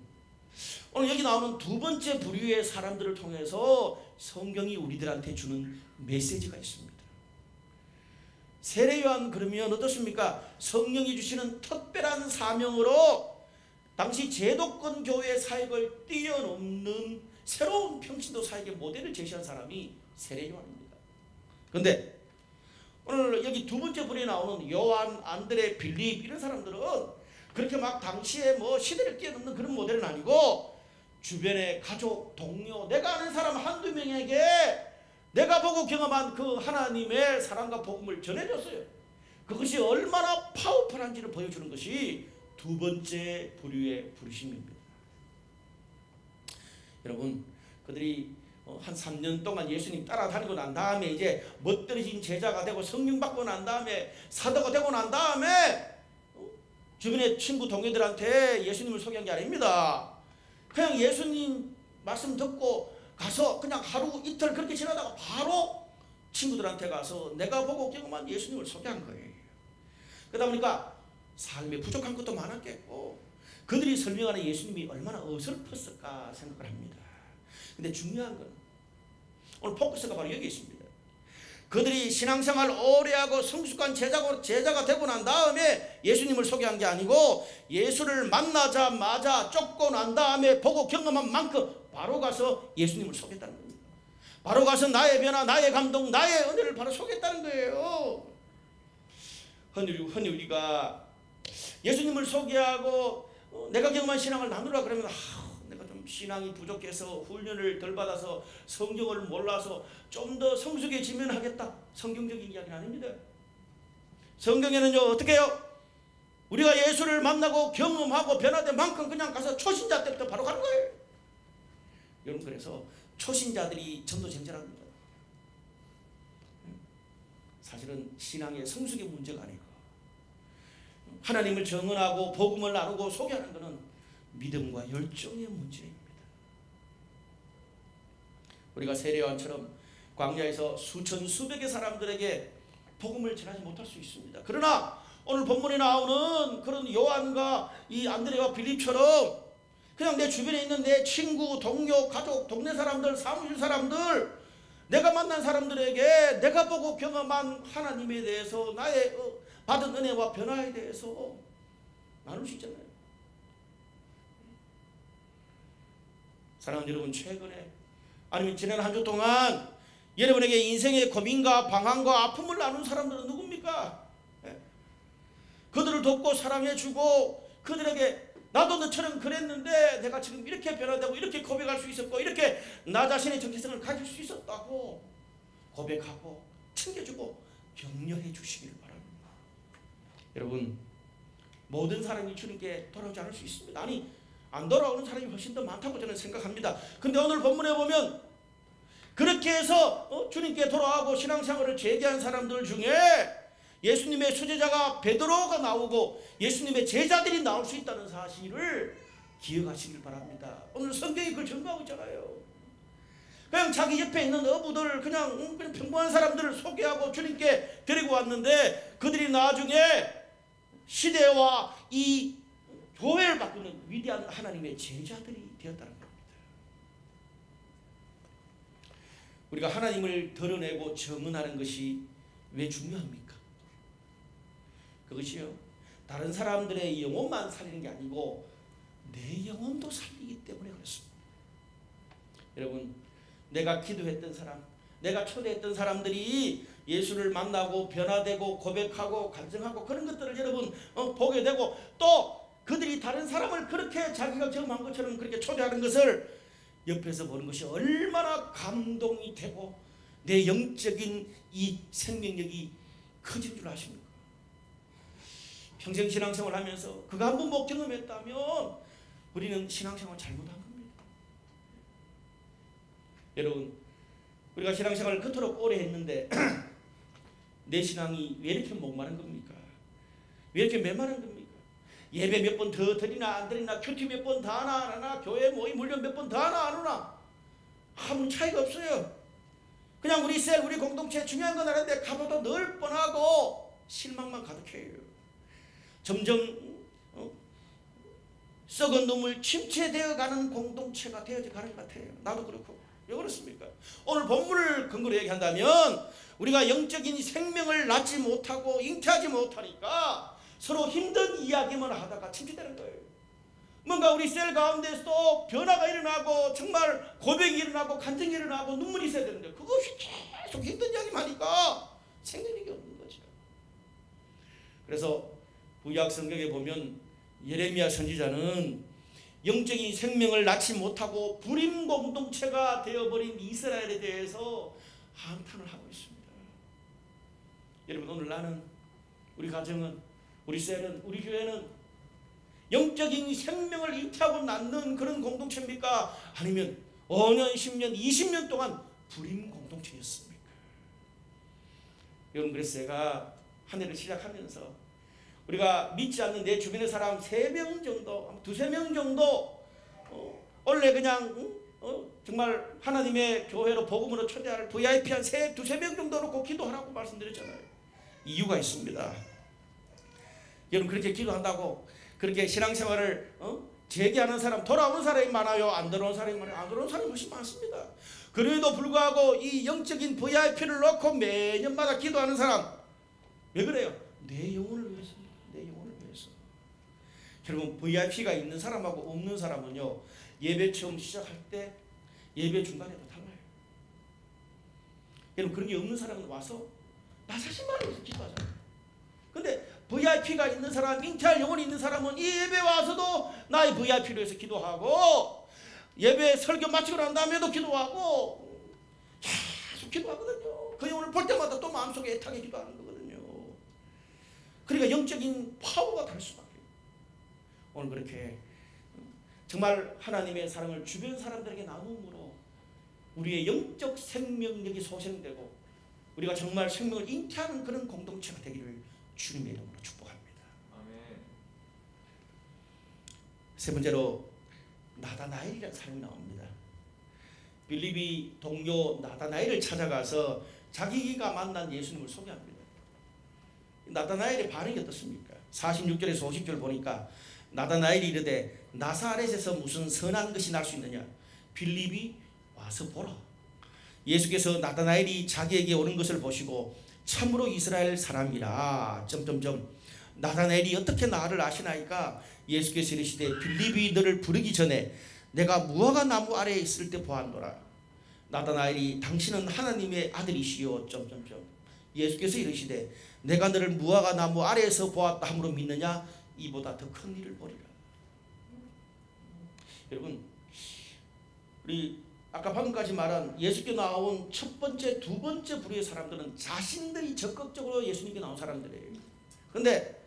[SPEAKER 1] 오늘 여기 나오는 두 번째 부류의 사람들을 통해서 성경이 우리들한테 주는 메시지가 있습니다. 세례요한 그러면 어떻습니까? 성령이 주시는 특별한 사명으로 당시 제도권 교회 사역을 뛰어넘는 새로운 평신도 사역의 모델을 제시한 사람이 세례요한입니다. 그런데 오늘 여기 두 번째 부류에 나오는 요한, 안드레, 빌립 이런 사람들은 그렇게 막 당시에 뭐 시대를 뛰어넘는 그런 모델은 아니고 주변의 가족, 동료, 내가 아는 사람 한두 명에게 내가 보고 경험한 그 하나님의 사랑과 복음을 전해줬어요. 그것이 얼마나 파워풀한지를 보여주는 것이 두 번째 부류의 부르심입니다. 여러분 그들이 한 3년 동안 예수님 따라다니고 난 다음에 이제 멋들어진 제자가 되고 성령 받고 난 다음에 사도가 되고 난 다음에 주변의 친구 동료들한테 예수님을 소개한 게 아닙니다. 그냥 예수님 말씀 듣고 가서 그냥 하루 이틀 그렇게 지나다가 바로 친구들한테 가서 내가 보고 경험한 예수님을 소개한 거예요. 그러다 보니까 삶에 부족한 것도 많았겠고 그들이 설명하는 예수님이 얼마나 어설펐을까 생각을 합니다. 근데 중요한 건 오늘 포커스가 바로 여기 있습니다. 그들이 신앙생활 오래 하고 성숙한 제자가 되고 난 다음에 예수님을 소개한 게 아니고 예수를 만나자마자 쫓고 난 다음에 보고 경험한 만큼 바로 가서 예수님을 소개했다는 겁니다. 바로 가서 나의 변화, 나의 감동, 나의 은혜를 바로 소개했다는 거예요. 흔히 우리가 예수님을 소개하고 내가 경험한 신앙을 나누라 그러면 내가 좀 신앙이 부족해서 훈련을 덜 받아서 성경을 몰라서 좀 더 성숙해지면 하겠다. 성경적인 이야기는 아닙니다. 성경에는요 어떻게 해요? 우리가 예수를 만나고 경험하고 변화된 만큼 그냥 가서 초신자 때부터 바로 가는 거예요. 여러분 그래서 초신자들이 전도쟁자랍니다. 사실은 신앙의 성숙의 문제가 아니고 하나님을 증언하고 복음을 나누고 소개하는 것은 믿음과 열정의 문제입니다. 우리가 세례요한처럼 광야에서 수천 수백의 사람들에게 복음을 전하지 못할 수 있습니다. 그러나 오늘 본문에 나오는 그런 요한과 이 안드레와 빌립처럼 그냥 내 주변에 있는 내 친구, 동료, 가족, 동네 사람들, 사무실 사람들 내가 만난 사람들에게 내가 보고 경험한 하나님에 대해서 나의 받은 은혜와 변화에 대해서 나눌 수 있잖아요. 사랑하는 여러분, 최근에 아니면 지난 한 주 동안 여러분에게 인생의 고민과 방황과 아픔을 나눈 사람들은 누굽니까? 그들을 돕고 사랑해주고 그들에게 나도 너처럼 그랬는데 내가 지금 이렇게 변화되고 이렇게 고백할 수 있었고 이렇게 나 자신의 정체성을 가질 수 있었다고 고백하고 챙겨주고 격려해 주시기를 바랍니다. 여러분, 모든 사람이 주님께 돌아오지 않을 수 있습니다. 아니, 안 돌아오는 사람이 훨씬 더 많다고 저는 생각합니다. 근데 오늘 본문에 보면 그렇게 해서 주님께 돌아오고 신앙생활을 재개한 사람들 중에 예수님의 수제자가 베드로가 나오고 예수님의 제자들이 나올 수 있다는 사실을 기억하시길 바랍니다. 오늘 성경이 그걸 증거하고 있잖아요. 그냥 자기 옆에 있는 어부들 그냥 평범한 사람들을 소개하고 주님께 데리고 왔는데 그들이 나중에 시대와 이 교회를 바꾸는 위대한 하나님의 제자들이 되었다는 겁니다. 우리가 하나님을 드러내고 증언하는 것이 왜 중요합니까? 그것이요, 다른 사람들의 영혼만 살리는 게 아니고 내 영혼도 살리기 때문에 그렇습니다. 여러분, 내가 기도했던 사람, 내가 초대했던 사람들이 예수를 만나고 변화되고 고백하고 간증하고 그런 것들을 여러분 보게 되고 또 그들이 다른 사람을 그렇게 자기가 경험한 것처럼 그렇게 초대하는 것을 옆에서 보는 것이 얼마나 감동이 되고 내 영적인 이 생명력이 커진 줄 아십니까? 평생 신앙생활 하면서 그거 한 번 못 경험했다면 우리는 신앙생활 잘못한 겁니다. 여러분, 우리가 신앙생활을 그토록 오래 했는데 내 신앙이 왜 이렇게 목마른 겁니까? 왜 이렇게 메마른 겁니까? 예배 몇 번 더 드리나 안 드리나, 큐티 몇 번 더 하나 안 하나, 교회 모임 훈련 몇 번 더 하나 안 하나 아무 차이가 없어요. 그냥 우리 셀, 우리 공동체 중요한 건 아는데 가봐도 늘 뻔하고 실망만 가득해요. 점점 썩은 놈을 침체되어가는 공동체가 되어져 가는 것 같아요. 나도 그렇고. 왜 그렇습니까? 오늘 본문을 근거로 얘기한다면 우리가 영적인 생명을 낳지 못하고 잉태하지 못하니까 서로 힘든 이야기만 하다가 침체되는 거예요. 뭔가 우리 셀 가운데서도 변화가 일어나고 정말 고백이 일어나고 간증이 일어나고 눈물이 있어야 되는데 그것이 계속 힘든 이야기만 하니까 생명력이 없는 거죠. 그래서 구약 성경에 보면 예레미야 선지자는 영적인 생명을 낳지 못하고 불임 공동체가 되어버린 이스라엘에 대해서 한탄을 하고 있습니다. 여러분, 오늘 나는, 우리 가정은, 우리 셀은, 우리 교회는 영적인 생명을 잉태하고 낳는 그런 공동체입니까? 아니면 5년, 10년, 20년 동안 불임 공동체였습니까? 여러분, 그래서 제가 한 해를 시작하면서 우리가 믿지 않는 내 주변의 사람 3명 정도, 2-3명 정도 원래 그냥 정말 하나님의 교회로 복음으로 초대할 VIP 한 2-3명 정도 놓고 기도하라고 말씀드렸잖아요. 이유가 있습니다. 여러분, 그렇게 기도한다고 그렇게 신앙생활을 재개하는 사람, 돌아오는 사람이 많아요? 안 돌아오는 사람이 많아요? 안 돌아오는 사람이 훨씬 많습니다. 그래도 불구하고 이 영적인 VIP를 놓고 매년마다 기도하는 사람, 왜 그래요? 내 영혼을 위해서. 내 영혼을 위해서. 여러분, VIP가 있는 사람하고 없는 사람은요, 예배 처음 시작할 때 예배 중간에도 달라요. 여러분, 그런 게 없는 사람은 와서 나 자신만을 위해서 기도하잖아요. 근데 VIP가 있는 사람, 잉태할 영혼이 있는 사람은 이 예배 와서도 나의 VIP를 위해서 기도하고 예배 설교 마치고 난 다음에도 기도하고 계속 기도하거든요. 그 영혼을 볼 때마다 또 마음속에 애타게 기도하는 거거든요. 그러니까 영적인 파워가 될 수밖에. 오늘 그렇게 정말 하나님의 사랑을 주변 사람들에게 나눔으로 우리의 영적 생명력이 소생되고 우리가 정말 생명을 잉태하는 그런 공동체가 되기를 주님의 이름으로 축복합니다.
[SPEAKER 2] 아멘.
[SPEAKER 1] 세 번째로 나다나엘이라는 사람이 나옵니다. 빌립이 동료 나다나엘을 찾아가서 자기가 만난 예수님을 소개합니다. 나다나엘의 반응이 어떻습니까? 46절에서 50절 보니까 나다나엘이 이르되 나사렛에서 무슨 선한 것이 날 수 있느냐? 빌립이 와서 보라. 예수께서 나다나엘이 자기에게 오는 것을 보시고 참으로 이스라엘 사람이라 나다나엘이 어떻게 나를 아시나이까? 예수께서 이르시되 빌립이 너를 부르기 전에 내가 무화과 나무 아래에 있을 때 보았노라. 나다나엘이 당신은 하나님의 아들이시요 예수께서 이르시되 내가 너를 무화과 나무 아래에서 보았다 함으로 믿느냐? 이보다 더 큰 일을 보리라. 여러분, 우리 아까 방금까지 말한 예수께 나온 첫 번째, 두 번째 부류의 사람들은 자신들이 적극적으로 예수님께 나온 사람들이에요. 그런데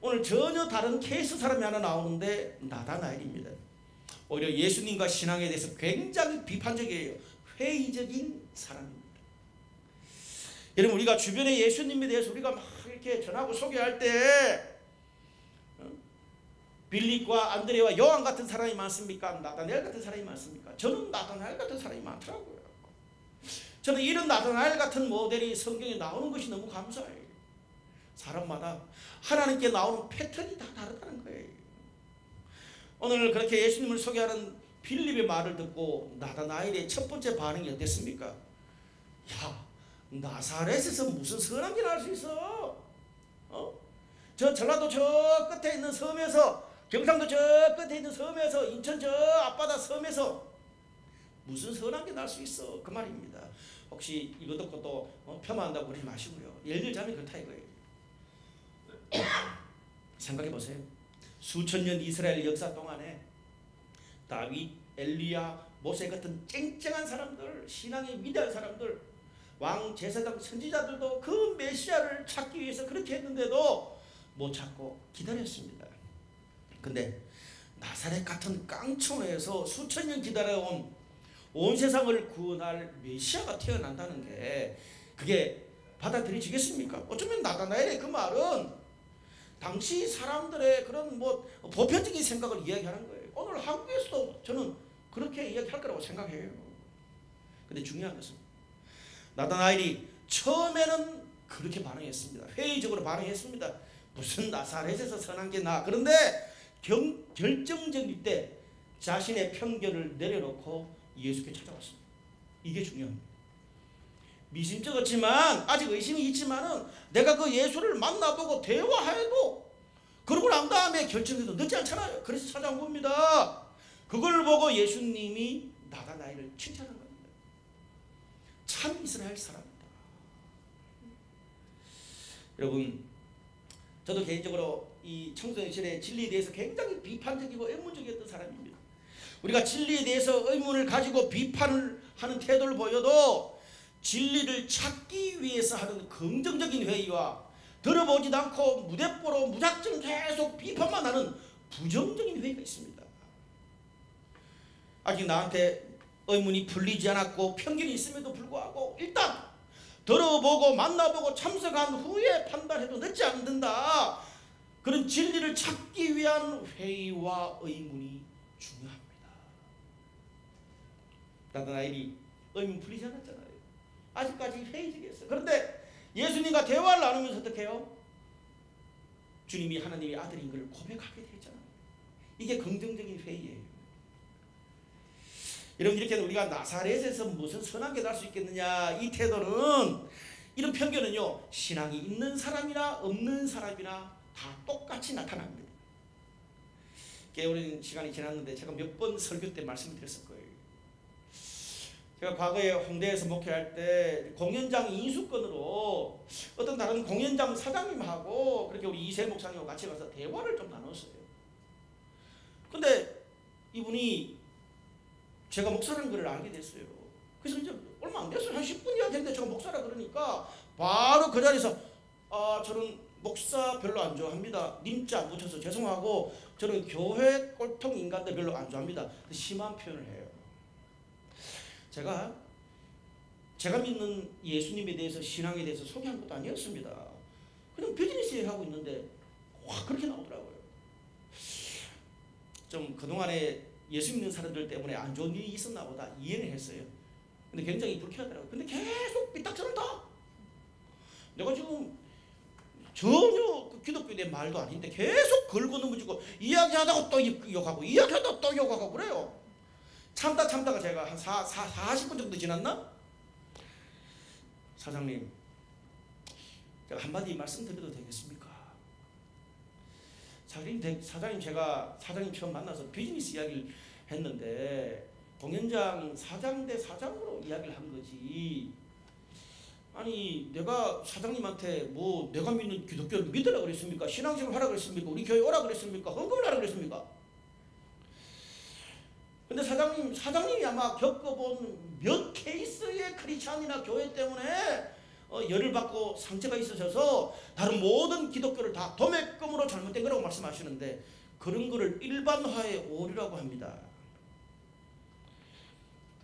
[SPEAKER 1] 오늘 전혀 다른 케이스 사람이 하나 나오는데 나다나엘입니다. 오히려 예수님과 신앙에 대해서 굉장히 비판적이에요. 회의적인 사람입니다. 여러분, 우리가 주변에 예수님에 대해서 우리가 막 이렇게 전하고 소개할 때 빌립과 안드레와 요한 같은 사람이 많습니까? 나다나엘 같은 사람이 많습니까? 저는 나다나엘 같은 사람이 많더라고요. 저는 이런 나다나엘 같은 모델이 성경에 나오는 것이 너무 감사해요. 사람마다 하나님께 나오는 패턴이 다 다르다는 거예요. 오늘 그렇게 예수님을 소개하는 빌립의 말을 듣고 나다나엘의 첫 번째 반응이 어땠습니까? 야, 나사렛에서 무슨 선한 게 나올 수 있어? 저 전라도 저 끝에 있는 섬에서, 경상도 저 끝에 있는 섬에서, 인천 저 앞바다 섬에서 무슨 선한 게 날 수 있어? 그 말입니다. 혹시 이거 듣고 또 폄하한다고 그러지 마시고요. 예를 들자면 그렇다 이거예요. 생각해 보세요. 수천 년 이스라엘 역사 동안에 다윗, 엘리야, 모세 같은 쨍쨍한 사람들, 신앙의 위대한 사람들, 왕, 제사장, 선지자들도 그 메시아를 찾기 위해서 그렇게 했는데도 못 찾고 기다렸습니다. 근데 나사렛 같은 깡촌에서 수천 년 기다려온 온 세상을 구원할 메시아가 태어난다는 게 그게 받아들여지겠습니까? 어쩌면 나다나엘의 그 말은 당시 사람들의 그런 보편적인 생각을 이야기하는 거예요. 오늘 한국에서도 저는 그렇게 이야기할 거라고 생각해요. 근데 중요한 것은 나다나엘이 처음에는 그렇게 반응했습니다. 회의적으로 반응했습니다. 무슨 나사렛에서 선한 게 나. 그런데 결정적일 때 자신의 편견을 내려놓고 예수께 찾아왔습니다. 이게 중요합니다. 미심쩍었지만 아직 의심이 있지만은 내가 그 예수를 만나보고 대화해도 그러고 난 다음에 결정해도 늦지 않잖아요. 그래서 찾아온 겁니다. 그걸 보고 예수님이 나다나엘을 칭찬한 겁니다. 참 이스라엘 사람이다. 여러분, 저도 개인적으로 이 청소년 시절에 진리에 대해서 굉장히 비판적이고 의문적이었던 사람입니다. 우리가 진리에 대해서 의문을 가지고 비판을 하는 태도를 보여도 진리를 찾기 위해서 하는 긍정적인 회의와 들어보지도 않고 무대뽀로 무작정 계속 비판만 하는 부정적인 회의가 있습니다. 아직 나한테 의문이 풀리지 않았고 편견이 있음에도 불구하고 일단 들어보고 만나보고 참석한 후에 판단해도 늦지 않는다. 그런 진리를 찾기 위한 회의와 의문이 중요합니다. 나다나엘이 의문 풀리지 않았잖아요. 아직까지 회의적이었어요. 그런데 예수님과 대화를 나누면서 어떻게 해요? 주님이 하나님의 아들인 걸 고백하게 되잖아요. 이게 긍정적인 회의예요. 여러분, 이렇게 우리가 나사렛에서 무슨 선한 게 날 수 있겠느냐, 이 태도는, 이런 편견은요, 신앙이 있는 사람이나 없는 사람이나 다 똑같이 나타납니다. 오랜 시간이 지났는데 제가 몇 번 설교 때 말씀드렸을 거예요. 제가 과거에 홍대에서 목회할 때 공연장 인수권으로 어떤 다른 공연장 사장님하고 그렇게 우리 이세 목사님하고 같이 가서 대화를 좀 나눴어요. 근데 이분이 제가 목사라는 걸 알게 됐어요. 그래서 이제 얼마 안 됐어요. 한 10분 이야기했는데 제가 목사라 그러니까 바로 그 자리에서 저는 목사 별로 안 좋아합니다. 님자 안 붙여서 죄송하고 저는 교회 꼴통 인간들 별로 안 좋아합니다. 심한 표현을 해요. 제가 믿는 예수님에 대해서, 신앙에 대해서 소개한 것도 아니었습니다. 그냥 비즈니스 하고 있는데 와 그렇게 나오더라고요. 좀 그동안에 예수 믿는 사람들 때문에 안 좋은 일이 있었나 보다 이해를 했어요. 근데 굉장히 불쾌하더라고요. 근데 계속 삐딱처럼 다 내가 지금 전혀 기독교에 대한 말도 아닌데 계속 걸고 넘어지고 이야기하다가 또 욕하고 이야기하다가 또 욕하고 그래요. 참다가 제가 한 40분 정도 지났나? 사장님, 제가 한마디 말씀드려도 되겠습니까? 사장님, 제가 사장님 처음 만나서 비즈니스 이야기를 했는데 공연장 사장 대 사장으로 이야기를 한 거지. 아니, 내가 사장님한테 뭐 내가 믿는 기독교를 믿으라 그랬습니까? 신앙생활 하라 그랬습니까? 우리 교회 오라 그랬습니까? 헌금을 하라 그랬습니까? 근데 사장님이 아마 겪어본 몇 케이스의 크리스찬이나 교회 때문에 열을 받고 상처가 있으셔서 다른 모든 기독교를 다 도매금으로 잘못된 거라고 말씀하시는데, 그런 거를 일반화의 오류라고 합니다.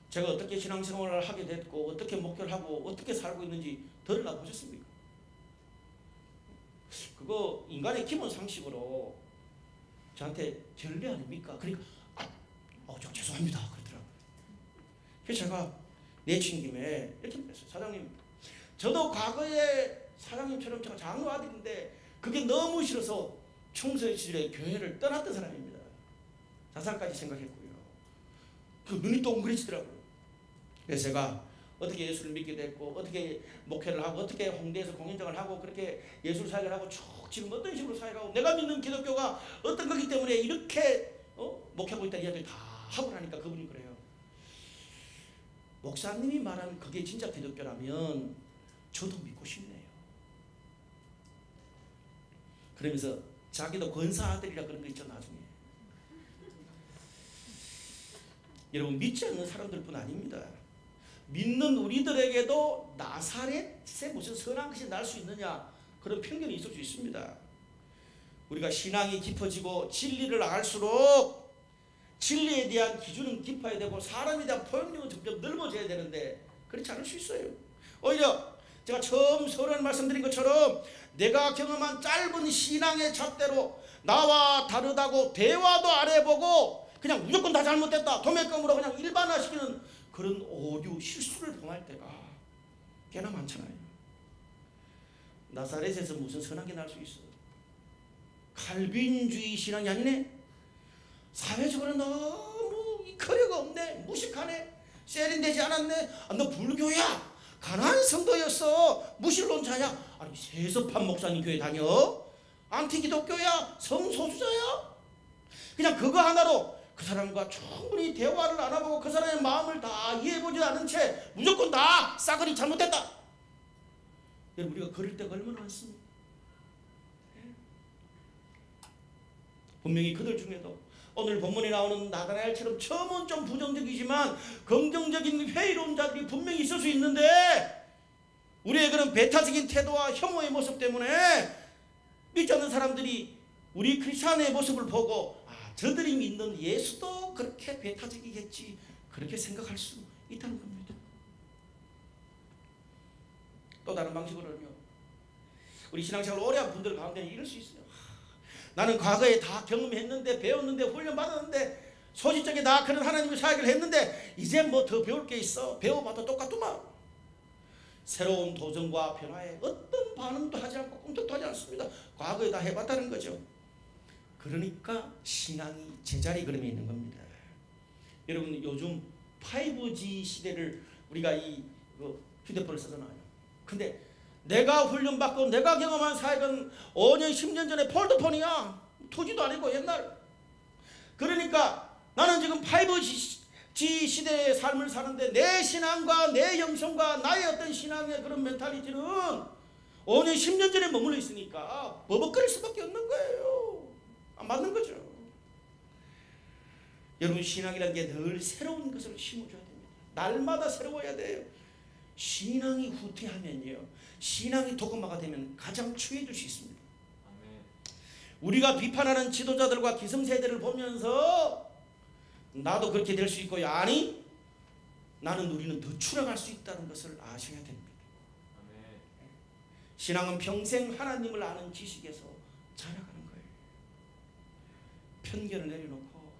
[SPEAKER 1] 제가 어떻게 신앙생활을 하게 됐고 어떻게 목회를 하고 어떻게 살고 있는지 드러나 보셨습니까? 그거 인간의 기본 상식으로 저한테 전례 아닙니까? 그러니까 저 죄송합니다 그러더라고요. 그래서 제가 내친 김에 이렇게 말했어요. 사장님, 저도 과거에 사장님처럼 제가 장로 아들인데 그게 너무 싫어서 청소년 시절에 교회를 떠났던 사람입니다. 자살까지 생각했고요. 그 눈이 동그래지더라고요. 그래서 제가 어떻게 예수를 믿게 됐고 어떻게 목회를 하고 어떻게 홍대에서 공연장을 하고 그렇게 예술 사역을 하고 쭉 지금 어떤 식으로 사역하고 내가 믿는 기독교가 어떤 거기 때문에 이렇게 목회하고 있다는 이야기를 다 하고 나니까 그분이 그래요. 목사님이 말하는 그게 진짜 기독교라면 저도 믿고 싶네요. 그러면서 자기도 권사 아들이라 그런 거 있죠 나중에. 여러분, 믿지 않는 사람들뿐 아닙니다. 믿는 우리들에게도 나사렛에 무슨 선한 것이 날 수 있느냐, 그런 편견이 있을 수 있습니다. 우리가 신앙이 깊어지고 진리를 알수록 진리에 대한 기준은 깊어야 되고 사람에 대한 포용력은 점점 넓어져야 되는데 그렇지 않을 수 있어요. 오히려 제가 처음 서론에 말씀드린 것처럼 내가 경험한 짧은 신앙의 잣대로 나와 다르다고 대화도 안 해보고 그냥 무조건 다 잘못됐다 도매금으로 그냥 일반화시키는 그런 오류 실수를 범할 때가 꽤나 많잖아요. 나사렛에서 무슨 선한 게 날 수 있어? 칼빈주의 신앙이 아니네. 사회적으로 너무 커리가 없네. 무식하네. 세련되지 않았네. 너 불교야. 가난한 성도였어. 무신론자야. 아니, 세섭한 목사님 교회 다녀? 안티기독교야? 성소수자야? 그냥 그거 하나로 그 사람과 충분히 대화를 안 하고 그 사람의 마음을 다 이해해보지 않은 채 무조건 다 싸그리 잘못됐다. 여러분, 우리가 그럴 때가 얼마나 많습니까? 분명히 그들 중에도 오늘 본문에 나오는 나다나엘처럼 처음은 좀 부정적이지만 긍정적인 회의론자들이 분명히 있을 수 있는데, 우리의 그런 배타적인 태도와 혐오의 모습 때문에 믿지 않는 사람들이 우리 크리스찬의 모습을 보고 저들이 믿는 예수도 그렇게 배타적이겠지, 그렇게 생각할 수 있다는 겁니다. 또 다른 방식으로는요, 우리 신앙생활 오래 한 분들 가운데는 이럴 수 있어요. 나는 과거에 다 경험했는데 배웠는데 훈련받았는데 소시적에 나 그런 하나님의 사역을 했는데 이제 뭐 더 배울 게 있어. 배워봐도 똑같구만. 새로운 도전과 변화에 어떤 반응도 하지 않고 꿈도 하지 않습니다. 과거에 다 해봤다는 거죠. 그러니까 신앙이 제자리 걸음에 있는 겁니다. 여러분, 요즘 5G 시대를 우리가 이 휴대폰을 쓰잖아요. 근데 내가 훈련받고 내가 경험한 사역은 5년 10년 전에 폴더폰이야. 2G도 아니고 옛날. 그러니까 나는 지금 5G 시대의 삶을 사는데 내 신앙과 내 영성과 나의 어떤 신앙의 그런 멘탈리티는 5년 10년 전에 머물러 있으니까 버벅거릴 수밖에 없는 거예요. 맞는 거죠. 여러분, 신앙이라는 게 늘 새로운 것을 심어줘야 됩니다. 날마다 새로워야 돼요. 신앙이 후퇴하면요, 신앙이 도그마가 되면 가장 추해질 수 있습니다. 아멘. 우리가 비판하는 지도자들과 기성세대를 보면서 나도 그렇게 될 수 있고요, 아니 나는 우리는 더 추락할 수 있다는 것을 아셔야 됩니다. 아멘. 신앙은 평생 하나님을 아는 지식에서 자라가는 거예요. 편견을 내려놓고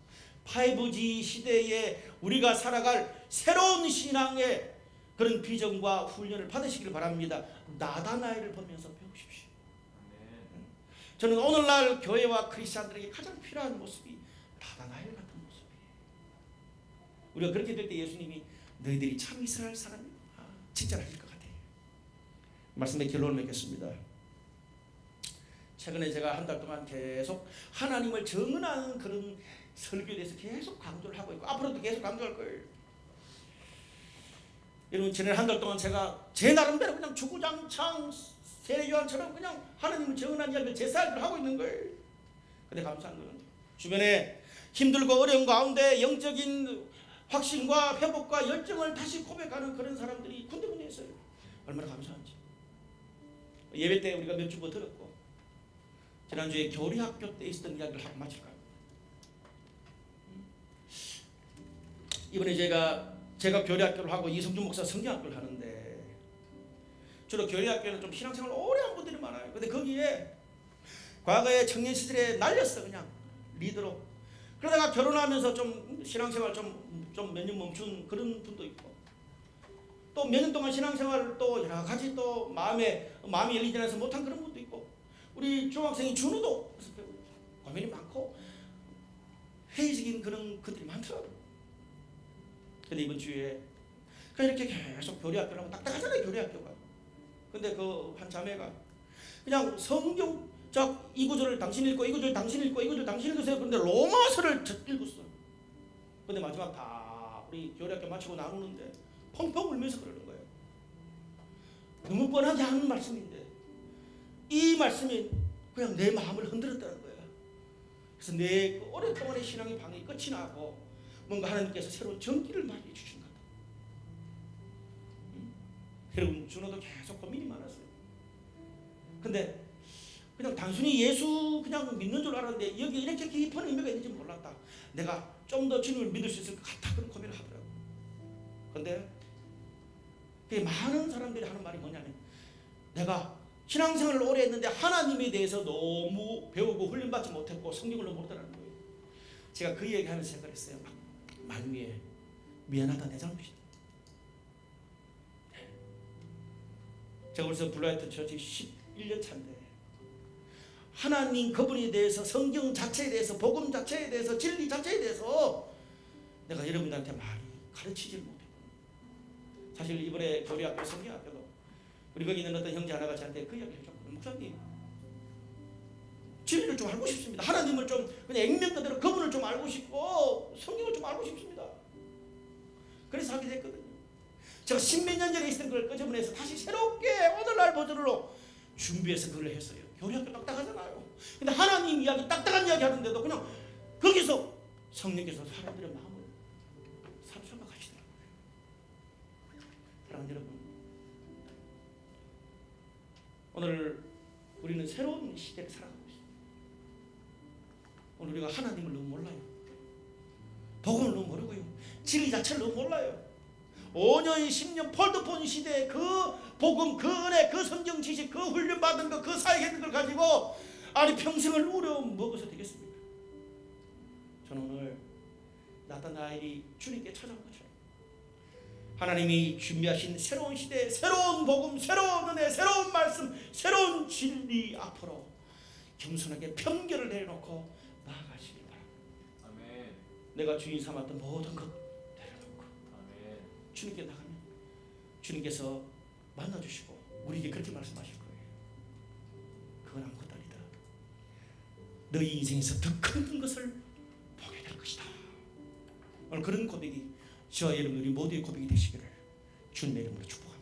[SPEAKER 1] 5G 시대에 우리가 살아갈 새로운 신앙의 그런 비전과 훈련을 받으시길 바랍니다. 나다나엘을 보면서 배우십시오. 저는 오늘날 교회와 크리스찬들에게 가장 필요한 모습이 나다나엘 같은 모습이에요. 우리가 그렇게 될 때 예수님이 너희들이 참 이스라엘 사람이구나 칭찬하실 것 같아요. 말씀의 결론을 맺겠습니다. 최근에 제가 한 달 동안 계속 하나님을 정언하는 그런 설교에 대해서 계속 강조를 하고 있고 앞으로도 계속 강조할 거예요. 여러분, 지난 한 달 동안 제가 제 나름대로 그냥 주구장창 세례요한처럼 그냥 하나님을 정언한 이야기를 제 삶을 하고 있는 거예요. 근데 감사한 거는 주변에 힘들고 어려운 가운데 영적인 확신과 회복과 열정을 다시 고백하는 그런 사람들이 군데군데 있어요. 얼마나 감사한지. 예배 때 우리가 몇 주보 들었고 지난주에 교리학교 때 있었던 이야기를 하고 마칠까요? 이번에 제가 교리학교를 하고 이성준 목사 성경학교를 하는데 주로 교리학교는 좀 신앙생활 오래 한 분들이 많아요. 근데 거기에 과거에 청년 시절에 날렸어 그냥 리더로. 그러다가 결혼하면서 좀 신앙생활 좀 몇 년 멈춘 그런 분도 있고 또 몇 년 동안 신앙생활을 또 여러 가지 또 마음이 열리지 않아서 못한 그런 분도 있고 우리 중학생이 준우도 고민이 많고 회의적인 그런 것들이 많더라고요. 근데 이번 주에 그냥 이렇게 계속 교리학교를 하고 딱딱하잖아요 교리학교가. 근데 그 한 자매가 그냥 성경 자 이 구절을 당신 읽고 이 구절 당신 읽고 이 구절 당신 읽으세요. 그런데 로마서를 읽었어. 근데 마지막 다 우리 교리학교 마치고 나누는데 펑펑 울면서 그러는 거예요. 너무 뻔하지 않은 말씀인데 이 말씀이 그냥 내 마음을 흔들었다는 거예요. 그래서 내 오랫동안의 신앙의 방이 끝이 나고 뭔가 하나님께서 새로운 전기를 마련해 주신 것 같아요. 여러분 준호도 계속 고민이 많았어요. 근데 그냥 단순히 예수 그냥 믿는 줄 알았는데 여기 이렇게 깊은 의미가 있는지 몰랐다. 내가 좀 더 주님을 믿을 수 있을 것 같다. 그런 고민을 하더라고요. 근데 많은 사람들이 하는 말이 뭐냐면 내가 신앙생활을 오래 했는데 하나님에 대해서 너무 배우고 훈련받지 못했고 성경을 너무 모르더라는 거예요. 제가 그 얘기하면서 생각을 했어요. 말미에 미안하다 내 잘못이다. 제가 그래서 블라이트 처치 11년 차인데 하나님 그분에 대해서 성경 자체에 대해서 복음 자체에 대해서 진리 자체에 대해서 내가 여러분들한테 많이 가르치지 못했고 사실 이번에 교리학교 성경학교도 우리 거기 있는 어떤 형제 하나가 저한테 그 이야기를 해줬거든요. 목사님 진리를 좀 알고 싶습니다. 하나님을 좀 그냥 액면 그대로 그분을 좀 알고 싶고 성경을 좀 알고 싶습니다. 그래서 하게 됐거든요. 제가 십몇 년 전에 있었던 걸 끄집어내서 다시 새롭게 오늘날 버전으로 준비해서 그걸 했어요. 교리학교 딱딱하잖아요. 근데 하나님 이야기 딱딱한 이야기 하는데도 그냥 거기서 성령께서 사람들의 마음을 사로잡아 가시더라고요. 사랑하는 여러분, 오늘 우리는 새로운 시대를 살아가고 있습니다. 오늘 우리가 하나님을 너무 몰라요. 복음을 너무 모르고요. 진리 자체를 너무 몰라요. 5년, 10년 폴더폰 시대에 그 복음, 그 은혜, 그 성경 지식, 그 훈련받은 것, 그 사역했던 걸 가지고 아니 평생을 우려 먹어서 되겠습니까? 저는 오늘 나타나엘이 주님께 찾아온 거죠. 하나님이 준비하신 새로운 시대, 새로운 복음, 새로운 은혜, 새로운 말씀, 새로운 진리 앞으로 겸손하게 편견을 내려놓고 나아가시길 바랍니다. 아멘. 내가 주인 삼았던 모든 것 내려놓고 아멘. 주님께 나가면 주님께서 만나주시고 우리에게 그렇게 말씀하실 거예요. 그건 아무것도 아니다. 너희 인생에서 더 큰 것을 보게 될 것이다. 오늘 그런 고백이 저와 여러분 우리 모두의 고백이 되시기를 주님의 이름으로 축복합니다.